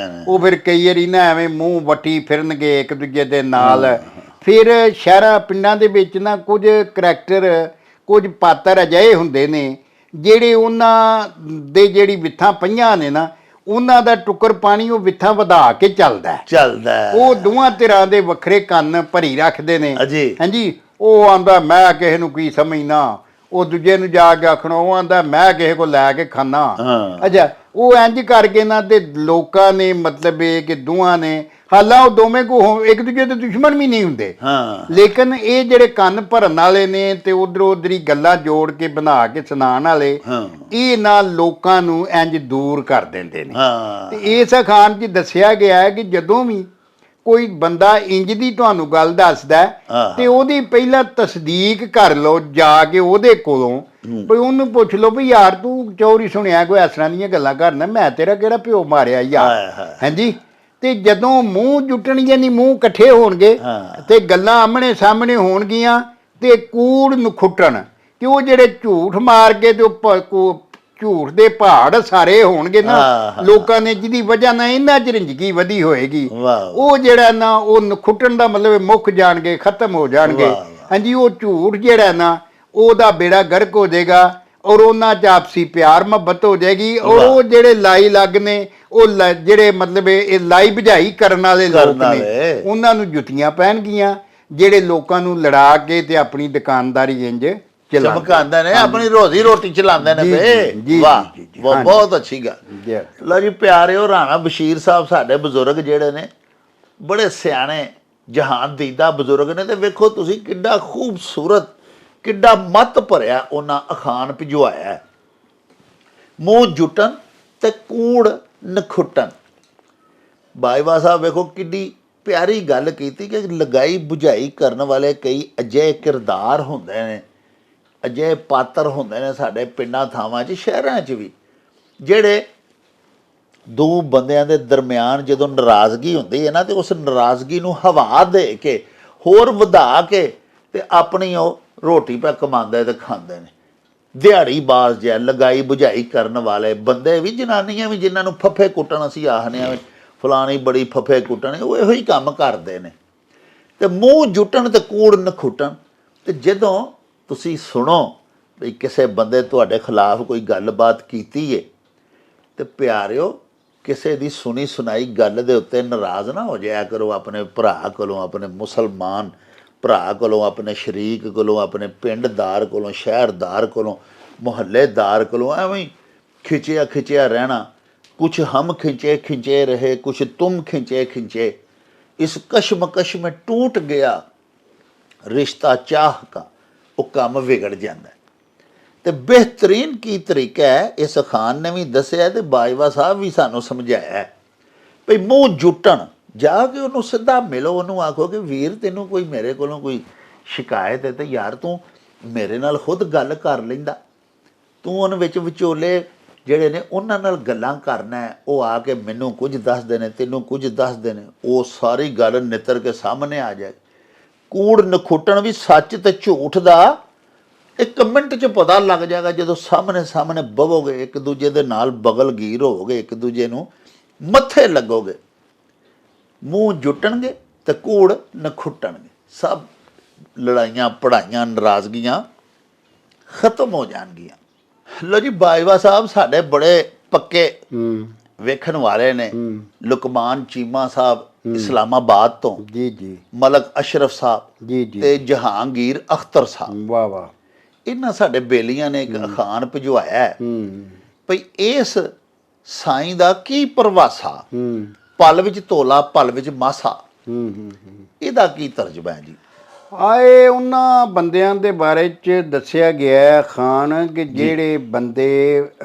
ਨੇ। ਉਹ ਫਿਰ ਕਈ ਵਾਰੀ ਨਾ ਐਵੇਂ ਮੂੰਹ ਵੱਟੀ ਫਿਰਨਗੇ ਇੱਕ ਦੂਜੇ ਦੇ ਨਾਲ। ਫਿਰ ਸ਼ਹਿਰਾਂ ਪਿੰਡਾਂ ਦੇ ਵਿੱਚ ਨਾ ਕੁਝ ਕਰੈਕਟਰ, ਕੁਝ ਪਾਤਰ ਅਜਿਹੇ ਹੁੰਦੇ ਨੇ ਜਿਹੜੇ ਉਹਨਾਂ ਦੇ ਜਿਹੜੀ ਵਿੱਥਾਂ ਪਈਆਂ ਨੇ ਨਾ, ਉਹਨਾਂ ਦਾ ਟੁੱਕਰ ਪਾਣੀ ਉਹ ਵਿੱਥਾਂ ਵਧਾ ਕੇ ਚੱਲਦਾ। ਉਹ ਦੋਵਾਂ ਧਿਰਾਂ ਦੇ ਵੱਖਰੇ ਕੰਨ ਭਰੀ ਰੱਖਦੇ ਨੇ। ਹਾਂਜੀ, ਉਹ ਆਂਦਾ ਮੈਂ ਕਿਸੇ ਨੂੰ ਕੀ ਸਮਝਣਾ, ਉਹ ਦੂਜੇ ਨੂੰ ਜਾ ਕੇ ਆਖਣਾ, ਉਹ ਆਂਦਾ ਮੈਂ ਕਿਸੇ ਕੋਲ ਲੈ ਕੇ ਖਾਨਾ। ਅੱਛਾ, ਉਹ ਇੰਝ ਕਰਕੇ ਨਾ ਤੇ ਲੋਕਾਂ ਨੇ ਮਤਲਬ ਇਹ ਕਿ ਦੋਵਾਂ ਨੇ ਹਾਲਾਂ ਉਹ ਦੋਵੇਂ ਕੋ ਇੱਕ ਦੂਜੇ ਦੇ ਦੁਸ਼ਮਣ ਵੀ ਨਹੀਂ ਹੁੰਦੇ, ਹਾਂ ਲੇਕਿਨ ਇਹ ਜਿਹੜੇ ਕੰਨ ਭਰਨ ਵਾਲੇ ਨੇ ਤੇ ਉਧਰੋਂ ਉਧਰੀ ਗੱਲਾਂ ਜੋੜ ਕੇ ਬਣਾ ਕੇ ਸੁਣਾਉਣ ਵਾਲੇ, ਹਾਂ ਇਹ ਨਾਲ ਲੋਕਾਂ ਨੂੰ ਇੰਜ ਦੂਰ ਕਰ ਦਿੰਦੇ ਨੇ। ਹਾਂ ਤੇ ਇਸ ਅਖਾਣ 'ਚ ਦੱਸਿਆ ਗਿਆ ਹੈ ਕਿ ਜਦੋਂ ਵੀ ਕੋਈ ਬੰਦਾ ਇੰਜ ਦੀ ਤੁਹਾਨੂੰ ਗੱਲ ਦੱਸਦਾ ਹੈ, ਤੇ ਉਹਦੀ ਪਹਿਲਾਂ ਤਸਦੀਕ ਕਰ ਲਓ ਜਾ ਕੇ ਉਹਦੇ ਕੋਲੋਂ, ਵੀ ਉਹਨੂੰ ਪੁੱਛ ਲਓ ਵੀ ਯਾਰ ਤੂੰ ਚੋਰੀ ਸੁਣਿਆ ਕੋਈ ਇਸ ਤਰ੍ਹਾਂ ਦੀਆਂ ਗੱਲਾਂ ਕਰਨਾ, ਮੈਂ ਤੇਰਾ ਕਿਹੜਾ ਪਿਓ ਮਾਰਿਆ ਯਾਰ, ਹਾਂਜੀ। ਤੇ ਜਦੋਂ ਮੂੰਹ ਜੁੱਟਣਗੇ ਨਹੀਂ, ਮੂੰਹ ਇਕੱਠੇ ਹੋਣਗੇ ਤੇ ਗੱਲਾਂ ਆਮਣੇ ਸਾਹਮਣੇ ਹੋਣਗੀਆਂ ਤੇ ਕੂੜ ਨਖੁੱਟਣ, ਕਿ ਉਹ ਜਿਹੜੇ ਝੂਠ ਮਾਰ ਕੇ ਤੇ ਉਹ ਝੂਠ ਦੇ ਪਹਾੜ ਸਾਰੇ ਹੋਣਗੇ ਨਾ ਲੋਕਾਂ ਨੇ, ਜਿਹਦੀ ਵਜ੍ਹਾ ਨਾਲ ਇਹਨਾਂ 'ਚ ਰਿੰਜਗੀ ਵਧੀ ਹੋਏਗੀ, ਉਹ ਜਿਹੜਾ ਨਾ ਉਹ ਨਖੁੱਟਣ ਦਾ ਮਤਲਬ ਮੁੱਕ ਜਾਣਗੇ, ਖਤਮ ਹੋ ਜਾਣਗੇ, ਹਾਂਜੀ। ਉਹ ਝੂਠ ਜਿਹੜਾ ਨਾ ਉਹਦਾ ਬੇੜਾ ਗਰਕ ਹੋ ਜਾਏਗਾ, ਔਰ ਉਹਨਾਂ 'ਚ ਆਪਸੀ ਪਿਆਰ ਮੁਹੱਬਤ ਹੋ ਜਾਏਗੀ, ਔਰ ਉਹ ਜਿਹੜੇ ਲਾਈ ਲੱਗ ਨੇ ਉਹ ਜਿਹੜੇ ਮਤਲਬ ਇਹ ਲਾਈ ਬੁਝਾਈ ਕਰਨ ਵਾਲੇ ਲੋਕ ਨੇ ਉਹਨਾਂ ਨੂੰ ਜੁੱਤੀਆਂ ਪੈਣਗੀਆਂ, ਜਿਹੜੇ ਲੋਕਾਂ ਨੂੰ ਲੜਾ ਕੇ ਤੇ ਆਪਣੀ ਦੁਕਾਨਦਾਰੀ ਇੰਜ ਚਮਕਾਉਂਦੇ ਨੇ, ਆਪਣੀ ਰੋਜ਼ੀ ਰੋਟੀ ਚਲਾਉਂਦੇ ਨੇ ਪਏ। ਵਾਹ, ਬਹੁਤ ਅੱਛੀ ਗੱਲ। ਲਓ ਜੀ ਪਿਆਰਿਓ, ਰਾਣਾ ਬਸ਼ੀਰ ਸਾਹਿਬ ਸਾਡੇ ਬਜ਼ੁਰਗ ਜਿਹੜੇ ਨੇ ਬੜੇ ਸਿਆਣੇ ਜਹਾਨ ਦੀਦਾ ਬਜ਼ੁਰਗ ਨੇ, ਤੇ ਵੇਖੋ ਤੁਸੀਂ ਕਿੱਡਾ ਖੂਬਸੂਰਤ, ਕਿੱਡਾ ਮੱਤ ਭਰਿਆ ਉਹਨਾਂ ਅਖਾਣ ਭਿਜਵਾਇਆ, ਮੂੰਹ ਜੁੱਟਣ ਤੇ ਕੂੜ ਨਖੁੱਟਣ। ਬਾਈਵਾ ਸਾਹਿਬ ਵੇਖੋ ਕਿੱਡੀ ਪਿਆਰੀ ਗੱਲ ਕੀਤੀ ਕਿ ਲਗਾਈ ਬੁਝਾਈ ਕਰਨ ਵਾਲੇ ਕਈ ਅਜਿਹੇ ਕਿਰਦਾਰ ਹੁੰਦੇ ਨੇ, ਅਜਿਹੇ ਪਾਤਰ ਹੁੰਦੇ ਨੇ ਸਾਡੇ ਪਿੰਡਾਂ ਥਾਵਾਂ 'ਚ, ਸ਼ਹਿਰਾਂ 'ਚ ਵੀ, ਜਿਹੜੇ ਦੋ ਬੰਦਿਆਂ ਦੇ ਦਰਮਿਆਨ ਜਦੋਂ ਨਾਰਾਜ਼ਗੀ ਹੁੰਦੀ ਹੈ ਨਾ, ਤੇ ਉਸ ਨਾਰਾਜ਼ਗੀ ਨੂੰ ਹਵਾ ਦੇ ਕੇ ਹੋਰ ਵਧਾ ਕੇ ਤੇ ਆਪਣੀ ਉਹ ਰੋਟੀ ਪਾ ਕਮਾਉਂਦੇ ਤੇ ਖਾਂਦੇ ਨੇ। ਦਿਹਾੜੀਬਾਜ਼ ਜਿਹਾ ਲਗਾਈ ਬੁਝਾਈ ਕਰਨ ਵਾਲੇ ਬੰਦੇ ਵੀ, ਜਨਾਨੀਆਂ ਵੀ, ਜਿਨ੍ਹਾਂ ਨੂੰ ਫੱਫੇ ਕੁੱਟਣ ਅਸੀਂ ਆਖਦੇ ਹਾਂ, ਫਲਾਣੀ ਬੜੀ ਫੱਫੇ ਕੁੱਟਣ, ਉਹ ਇਹੋ ਹੀ ਕੰਮ ਕਰਦੇ ਨੇ। ਤੇ ਮੂੰਹ ਜੁੱਟਣ ਤੇ ਕੂੜ ਨਖੁੱਟਣ। ਤੇ ਜਦੋਂ ਤੁਸੀਂ ਸੁਣੋ ਵੀ ਕਿਸੇ ਬੰਦੇ ਤੁਹਾਡੇ ਖਿਲਾਫ ਕੋਈ ਗੱਲਬਾਤ ਕੀਤੀ ਹੈ, ਤੇ ਪਿਆਰਿਓ ਕਿਸੇ ਦੀ ਸੁਣੀ ਸੁਣਾਈ ਗੱਲ ਦੇ ਉੱਤੇ ਨਾਰਾਜ਼ ਨਾ ਹੋ ਜਾਇਆ ਕਰੋ, ਆਪਣੇ ਭਰਾ ਕੋਲੋਂ, ਆਪਣੇ ਮੁਸਲਮਾਨ ਭਰਾ ਕੋਲੋਂ, ਆਪਣੇ ਸ਼ਰੀਕ ਕੋਲੋਂ, ਆਪਣੇ ਪਿੰਡਦਾਰ ਕੋਲੋਂ, ਸ਼ਹਿਰਦਾਰ ਕੋਲੋਂ, ਮੁਹੱਲੇਦਾਰ ਕੋਲੋਂ ਐਵੇਂ ਖਿੱਚਿਆ ਖਿੱਚਿਆ ਰਹਿਣਾ। ਕੁਛ ਹਮ ਖਿੰਚੇ ਖਿੰਚੇ ਰਹੇ, ਕੁਛ ਤੁਮ ਖਿੰਚੇ ਖਿੰਚੇ, ਇਸ ਕਸ਼ਮਕਸ਼ में टूट गया रिश्ता चाह का, ਉਹ ਕੰਮ ਵਿਗੜ ਜਾਂਦਾ। ਤੇ ਬਿਹਤਰੀਨ ਕੀ ਤਰੀਕਾ ਹੈ, ਇਸ ਅਖਾਣ ਨੇ ਵੀ ਦੱਸਿਆ ਤੇ ਬਾਜਵਾ ਸਾਹਿਬ ਵੀ ਸਾਨੂੰ ਸਮਝਾਇਆ ਭਈ ਮੂੰਹ ਜੁੱਟਣ, ਜਾ ਕੇ ਉਹਨੂੰ ਸਿੱਧਾ ਮਿਲੋ, ਉਹਨੂੰ ਆਖੋ ਕਿ ਵੀਰ ਤੈਨੂੰ ਕੋਈ ਮੇਰੇ ਕੋਲੋਂ ਕੋਈ ਸ਼ਿਕਾਇਤ ਹੈ ਤੇ ਯਾਰ ਤੂੰ ਮੇਰੇ ਨਾਲ ਖੁਦ ਗੱਲ ਕਰ ਲੈਂਦਾ, ਤੂੰ ਉਹਨਾਂ ਵਿੱਚ ਵਿਚੋਲੇ ਜਿਹੜੇ ਨੇ ਉਹਨਾਂ ਨਾਲ ਗੱਲਾਂ ਕਰਨਾ ਹੈ, ਉਹ ਆ ਕੇ ਮੈਨੂੰ ਕੁਝ ਦੱਸਦੇ ਨੇ, ਤੈਨੂੰ ਕੁਝ ਦੱਸਦੇ ਨੇ, ਉਹ ਸਾਰੀ ਗੱਲ ਨਿੱਤਰ ਕੇ ਸਾਹਮਣੇ ਆ ਜਾਏ। ਕੂੜ ਨਖੁੱਟਣ ਵੀ ਸੱਚ ਤੇ ਝੂਠ ਦਾ 1 ਮਿੰਟ 'ਚ ਪਤਾ ਲੱਗ ਜਾਏਗਾ, ਜਦੋਂ ਸਾਹਮਣੇ ਸਾਹਮਣੇ ਬਵੋਗੇ, ਇੱਕ ਦੂਜੇ ਦੇ ਨਾਲ ਬਗਲਗੀਰ ਹੋਵੋਗੇ, ਇੱਕ ਦੂਜੇ ਨੂੰ ਮੱਥੇ ਲੱਗੋਗੇ। ਮੂੰਹ ਜੁੱਟਣਗੇ ਤੇ ਕੂੜ ਨਖੁੱਟਣਗੇ, ਸਭ ਲੜਾਈਆਂ ਪੜਾਈਆਂ ਨਾਰਾਜ਼ਗੀਆਂ ਖਤਮ ਹੋ ਜਾਣਗੀਆਂ। ਲੋ ਜੀ ਬਾਜਵਾ ਸਾਹਿਬ ਸਾਡੇ ਬੜੇ ਪੱਕੇ ਵੇਖਣ ਵਾਲੇ ਨੇ, ਲੁਕਮਾਨ ਚੀਮਾ ਸਾਹਿਬ ਇਸਲਾਮਾਬਾਦ ਤੋਂ, ਜੀ ਜੀ, ਮਲਕ ਅਸ਼ਰਫ ਸਾਹਿਬ ਜੀ ਜੀ, ਤੇ ਜਹਾਂਗੀਰ ਅਖਤਰ ਸਾਹਿਬ, ਵਾਹ ਵਾਹ, ਇਹਨਾਂ ਸਾਡੇ ਬੇਲੀਆਂ ਨੇ ਇੱਕ ਅਖਾਣ ਭਿਜਵਾਇਆ ਭਈ ਇਸ ਸਾਈਂ ਦਾ ਕੀ ਪ੍ਰਵਾਸਾ, ਪਲ ਵਿੱਚ ਤੋਲਾ ਪਲ ਵਿੱਚ ਮਾਸਾ, ਇਹਦਾ ਕੀ ਤਰਜਮਾ ਹੈ ਜੀ? ਆਏ ਉਹਨਾਂ ਬੰਦਿਆਂ ਦੇ ਬਾਰੇ 'ਚ ਦੱਸਿਆ ਗਿਆ ਖਾਨ ਕਿ ਜਿਹੜੇ ਬੰਦੇ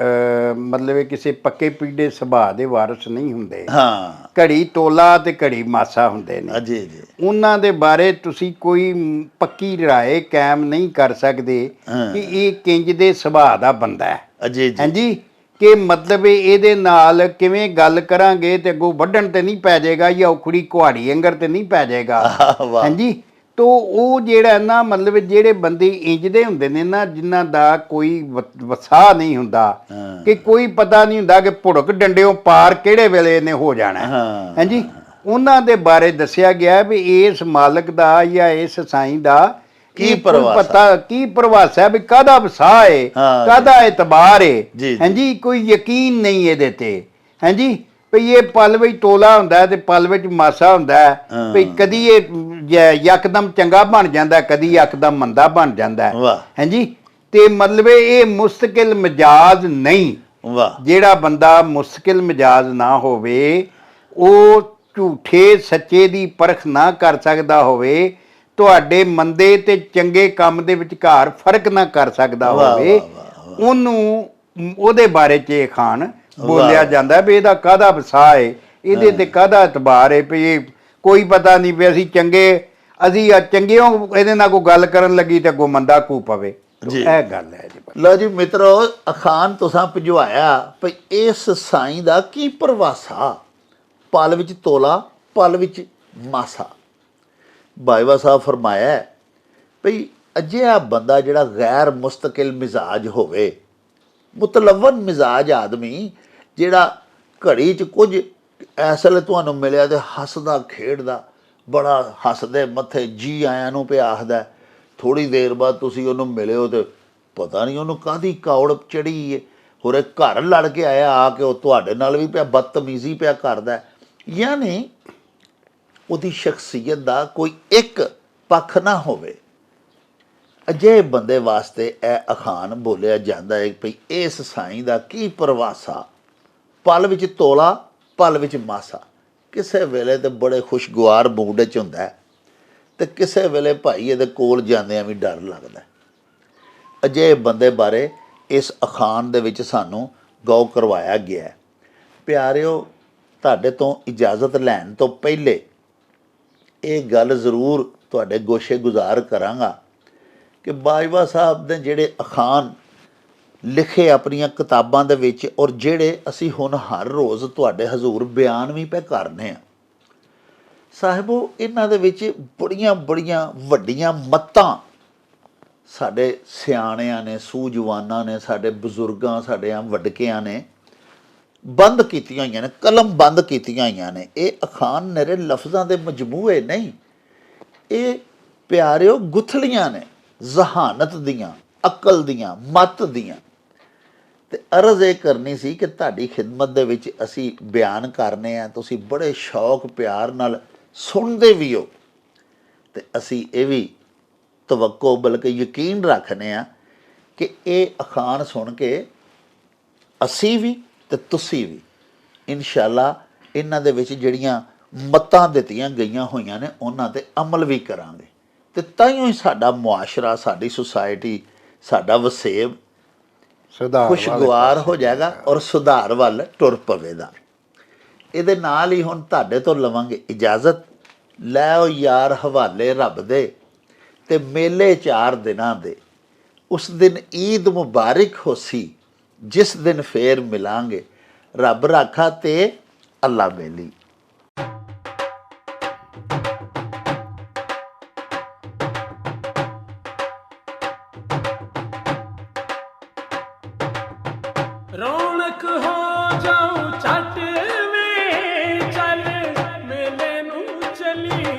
ਮਤਲਬ ਕਿਸੇ ਪੱਕੇ ਪੀੜੇ ਸੁਭਾਅ ਦੇ ਵਾਰਸ ਨਹੀਂ ਹੁੰਦੇ, ਹਾਂ, ਘੜੀ ਤੋਲਾ ਤੇ ਘੜੀ ਮਾਸਾ ਹੁੰਦੇ ਨੇ ਜੀ ਜੀ, ਉਹਨਾਂ ਦੇ ਬਾਰੇ ਤੁਸੀਂ ਕੋਈ ਪੱਕੀ ਰਾਏ ਕਾਇਮ ਨਹੀਂ ਕਰ ਸਕਦੇ ਕਿ ਇਹ ਕਿੰਜ ਦੇ ਸੁਭਾਅ ਦਾ ਬੰਦਾ ਹੈ ਜੀ, ਹਾਂਜੀ, ਕਿ ਮਤਲਬ ਇਹਦੇ ਨਾਲ ਕਿਵੇਂ ਗੱਲ ਕਰਾਂਗੇ ਤੇ ਅੱਗੋਂ ਵੱਢਣ ਤੇ ਨਹੀਂ ਪੈ ਜਾਏਗਾ, ਜਾਂ ਉਖੜੀ ਕੁਹਾੜੀ ਅੰਗਰ ਤੇ ਨਹੀਂ ਪੈ ਜਾਏਗਾ, ਹਾਂਜੀ। ਤੋ ਉਹ ਜਿਹੜਾ ਨਾ ਮਤਲਬ ਜਿਹੜੇ ਬੰਦੇ ਇੰਜ ਦੇ ਹੁੰਦੇ ਨੇ ਨਾ, ਜਿਨ੍ਹਾਂ ਦਾ ਕੋਈ ਵਸਾ ਨਹੀਂ ਹੁੰਦਾ, ਕਿ ਕੋਈ ਪਤਾ ਨਹੀਂ ਹੁੰਦਾ ਕਿ ਭੁੜਕ ਡੰਡਿਓ ਪਾਰ ਕਿਹੜੇ ਵੇਲੇ ਨੇ ਹੋ ਜਾਣਾ, ਹਾਂਜੀ, ਉਹਨਾਂ ਦੇ ਬਾਰੇ ਦੱਸਿਆ ਗਿਆ ਵੀ ਇਸ ਮਾਲਕ ਦਾ ਜਾਂ ਇਸ ਸਾਈਂ ਦਾ ਕੀ ਪਤਾ, ਕੀ ਪ੍ਰਵਾਸਾ, ਵੀ ਕਾਹਦਾ ਵਸਾ ਹੈ, ਕਾਹਦਾ ਇਤਬਾਰ ਹੈ, ਹਾਂਜੀ, ਕੋਈ ਯਕੀਨ ਨਹੀਂ ਇਹਦੇ ਤੇ, ਹਾਂਜੀ, ਭਈ ਇਹ ਪਲ ਵਿੱਚ ਤੋਲਾ ਹੁੰਦਾ ਤੇ ਪਲ ਵਿੱਚ ਮਾਸਾ ਹੁੰਦਾ, ਭਈ ਕਦੀ ਇਹ ਯਕਦਮ ਚੰਗਾ ਬਣ ਜਾਂਦਾ, ਕਦੀ ਯਕਦਮ ਮੰਦਾ ਬਣ ਜਾਂਦਾ, ਹਾਂਜੀ। ਤੇ ਮਤਲਬ ਇਹ ਮੁਸਤਕਿਲ ਮਿਜਾਜ਼ ਨਹੀਂ, ਜਿਹੜਾ ਬੰਦਾ ਮੁਸਤਕਿਲ ਮਿਜਾਜ਼ ਨਾ ਹੋਵੇ ਉਹ ਝੂਠੇ ਸੱਚੇ ਦੀ ਪਰਖ ਨਾ ਕਰ ਸਕਦਾ ਹੋਵੇ, ਤੁਹਾਡੇ ਮੰਦੇ ਤੇ ਚੰਗੇ ਕੰਮ ਦੇ ਵਿਚਕਾਰ ਫਰਕ ਨਾ ਕਰ ਸਕਦਾ ਵਾਹ, ਹੋਵੇ, ਵਾਹ, ਉਹਨੂੰ ਉਹਦੇ ਬਾਰੇ 'ਚ ਇਹ ਖਾਨ ਬੋਲਿਆ ਜਾਂਦਾ ਵੀ ਇਹਦਾ ਕਾਹਦਾ ਵਸਾ ਹੈ, ਇਹਦੇ ਤੇ ਕਾਹਦਾ ਇਤਬਾਰ ਹੈ, ਵੀ ਇਹ ਕੋਈ ਪਤਾ ਨਹੀਂ ਵੀ ਅਸੀਂ ਚੰਗਿਓ ਇਹਦੇ ਨਾਲ ਕੋਈ ਗੱਲ ਕਰਨ ਲੱਗੀ ਤੇ ਅੱਗੋਂ ਮੰਦਾ ਕੂ ਪਵੇ। ਜੀ। ਇਹ ਗੱਲ ਹੈ ਜੀ। ਲਓ ਜੀ ਮਿੱਤਰੋ, ਅਖਾਨ ਤੁਸਾਂ ਭਿਜਵਾਇਆ ਭਈ ਇਸ ਸਾਈਂ ਦਾ ਕੀ ਪ੍ਰਵਾਸਾ, ਪਲ ਵਿੱਚ ਤੋਲਾ ਪਲ ਵਿੱਚ ਮਾਸਾ। ਬਾਈਵਾ ਸਾਹਿਬ ਫਰਮਾਇਆ ਭਈ ਅਜਿਹਾ ਬੰਦਾ ਜਿਹੜਾ ਗੈਰ ਮੁਸਤਕਿਲ ਮਿਜ਼ਾਜ ਹੋਵੇ, ਮੁਤਲਵਨ ਮਿਜ਼ਾਜ ਆਦਮੀ, ਜਿਹੜਾ ਘੜੀ 'ਚ ਕੁਝ ਇਸ ਵੇਲੇ ਤੁਹਾਨੂੰ ਮਿਲਿਆ ਤੇ ਹੱਸਦਾ ਖੇਡਦਾ, ਬੜਾ ਹੱਸਦੇ ਮੱਥੇ ਜੀ ਆਇਆਂ ਨੂੰ ਪਿਆ ਆਖਦਾ, ਥੋੜ੍ਹੀ ਦੇਰ ਬਾਅਦ ਤੁਸੀਂ ਉਹਨੂੰ ਮਿਲਿਓ ਤੇ ਪਤਾ ਨਹੀਂ ਉਹਨੂੰ ਕਾਹਦੀ ਕੌੜ ਚੜੀ ਏ, ਹੋਰ ਇਹ ਘਰ ਲੜ ਕੇ ਆਇਆ ਆ ਕੇ ਉਹ ਤੁਹਾਡੇ ਨਾਲ ਵੀ ਪਿਆ ਬਦਤਮੀਜ਼ੀ ਪਿਆ ਕਰਦਾ। ਯਾਨੀ ਉਹਦੀ ਸ਼ਖਸੀਅਤ ਦਾ ਕੋਈ ਇੱਕ ਪੱਖ ਨਾ ਹੋਵੇ। ਅਜਿਹੇ ਬੰਦੇ ਵਾਸਤੇ ਇਹ ਅਖਾਨ ਬੋਲਿਆ ਜਾਂਦਾ ਹੈ ਭਈ ਇਸ ਸਾਈਂ ਦਾ ਕੀ ਪ੍ਰਵਾਸਾ, ਪਲ ਵਿੱਚ ਤੋਲਾ ਪਲ ਵਿੱਚ ਮਾਸਾ। ਕਿਸੇ ਵੇਲੇ ਤਾਂ ਬੜੇ ਖੁਸ਼ਗਵਾਰ ਮੂਡ 'ਚ ਹੁੰਦਾ ਤੇ ਕਿਸੇ ਵੇਲੇ ਭਾਈ ਇਹਦੇ ਕੋਲ ਜਾਂਦਿਆਂ ਵੀ ਡਰ ਲੱਗਦਾ। ਅਜਿਹੇ ਬੰਦੇ ਬਾਰੇ ਇਸ ਅਖਾਨ ਦੇ ਵਿੱਚ ਸਾਨੂੰ ਗੌਰ ਕਰਵਾਇਆ ਗਿਆ ਹੈ। ਪਿਆਰਿਓ, ਤੁਹਾਡੇ ਤੋਂ ਇਜਾਜ਼ਤ ਲੈਣ ਤੋਂ ਪਹਿਲੇ ਇਹ ਗੱਲ ਜ਼ਰੂਰ ਤੁਹਾਡੇ ਗੋਸ਼ੇ ਗੁਜ਼ਾਰ ਕਰਾਂਗਾ ਕਿ ਬਾਜਵਾ ਸਾਹਿਬ ਨੇ ਜਿਹੜੇ ਅਖਾਨ ਲਿਖੇ ਆਪਣੀਆਂ ਕਿਤਾਬਾਂ ਦੇ ਵਿੱਚ, ਔਰ ਜਿਹੜੇ ਅਸੀਂ ਹੁਣ ਹਰ ਰੋਜ਼ ਤੁਹਾਡੇ ਹਜ਼ੂਰ ਬਿਆਨ ਵੀ ਪੈ ਕਰਨੇ ਆ ਸਾਹਿਬੋ, ਇਹਨਾਂ ਦੇ ਵਿੱਚ ਬੜੀਆਂ ਬੜੀਆਂ ਵੱਡੀਆਂ ਮੱਤਾਂ ਸਾਡੇ ਸਿਆਣਿਆਂ ਨੇ, ਸੂਝਵਾਨਾਂ ਨੇ, ਸਾਡੇ ਬਜ਼ੁਰਗਾਂ, ਸਾਡੇ ਵੱਡਕਿਆਂ ਨੇ ਬੰਦ ਕੀਤੀਆਂ ਹੋਈਆਂ ਨੇ, ਕਲਮ ਬੰਦ ਕੀਤੀਆਂ ਹੋਈਆਂ ਨੇ। ਇਹ ਅਖਾਨ ਨਿਰੇ ਲਫ਼ਜ਼ਾਂ ਦੇ ਮਜਮੂਏ ਨਹੀਂ, ਇਹ ਪਿਆਰਿਓ ਗੁਥਲੀਆਂ ਨੇ ਜ਼ਹਾਨਤ ਦੀਆਂ, ਅਕਲ ਦੀਆਂ, ਮੱਤ ਦੀਆਂ। ਤੇ ਅਰਜ਼ ਇਹ ਕਰਨੀ ਸੀ ਕਿ ਤੁਹਾਡੀ ਖਿਦਮਤ ਦੇ ਵਿੱਚ ਅਸੀਂ ਬਿਆਨ ਕਰਨੇ ਆ, ਤੁਸੀਂ ਬੜੇ ਸ਼ੌਕ ਪਿਆਰ ਨਾਲ ਸੁਣਦੇ ਵੀ ਹੋ, ਤੇ ਅਸੀਂ ਇਹ ਵੀ ਤਵੱਕੋ ਬਲਕਿ ਯਕੀਨ ਰੱਖਦੇ ਆ ਕਿ ਇਹ ਅਖਾਨ ਸੁਣ ਕੇ ਅਸੀਂ ਵੀ ਤੇ ਤੁਸੀਂ ਵੀ ਇਨਸ਼ਾਅੱਲਾ ਇਹਨਾਂ ਦੇ ਵਿੱਚ ਜਿਹੜੀਆਂ ਮੱਤਾਂ ਦਿੱਤੀਆਂ ਗਈਆਂ ਹੋਈਆਂ ਨੇ ਉਹਨਾਂ 'ਤੇ ਅਮਲ ਵੀ ਕਰਾਂਗੇ, ਤੇ ਤਾਂਹੀਓ ਹੀ ਸਾਡਾ ਮੁਆਸ਼ਰਾ, ਸਾਡੀ ਸੁਸਾਇਟੀ, ਸਾਡਾ ਵਸੇਬ ਖੁਸ਼ਗਵਾਰ ਹੋ ਜਾਏਗਾ ਔਰ ਸੁਧਾਰ ਵੱਲ ਟੁਰ ਪਵੇਗਾ। ਇਹਦੇ ਨਾਲ ਹੀ ਹੁਣ ਤੁਹਾਡੇ ਤੋਂ ਲਵਾਂਗੇ ਇਜਾਜ਼ਤ। ਲੈ ਓ ਯਾਰ ਹਵਾਲੇ ਰੱਬ ਦੇ, ਤੇ ਮੇਲੇ 4 ਦਿਨਾਂ ਦੇ, ਉਸ ਦਿਨ ਈਦ ਮੁਬਾਰਕ ਹੋਸੀ, ਜਿਸ ਦਿਨ ਫੇਰ ਮਿਲਾਂਗੇ, ਰੱਬ ਰਾਖਾ ਤੇ ਅੱਲਾ ਬੇਲੀ। ਰੌਣਕ ਹੋ ਜਾਊ ਛੱਟ ਵੇ, ਚੱਲ ਮੇਲੇ ਨੂੰ ਚਲੀਏ।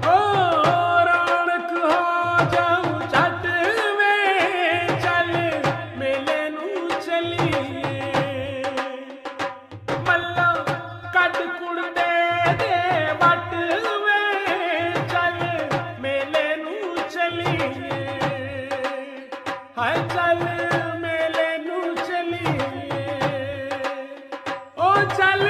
ਓ ਰੌਣਕ ਹੋ ਜਾਊ ਛੱਟ ਵੇ, ਚੱਲ ਮੇਲੇ ਨੂੰ ਚਲੀਏ। ਮੱਲਾ ਕੱਢ ਕੁੜਦੇ ਦੇ ਵੱਟ ਵੇ, ਚੱਲ ਮੇਲੇ ਨੂੰ ਚਲੀਏ। ਹਾਏ ਚੱਲ ਮੇਲੇ ਨੂੰ ਚਲੀਏ, ਓ ਚੱਲ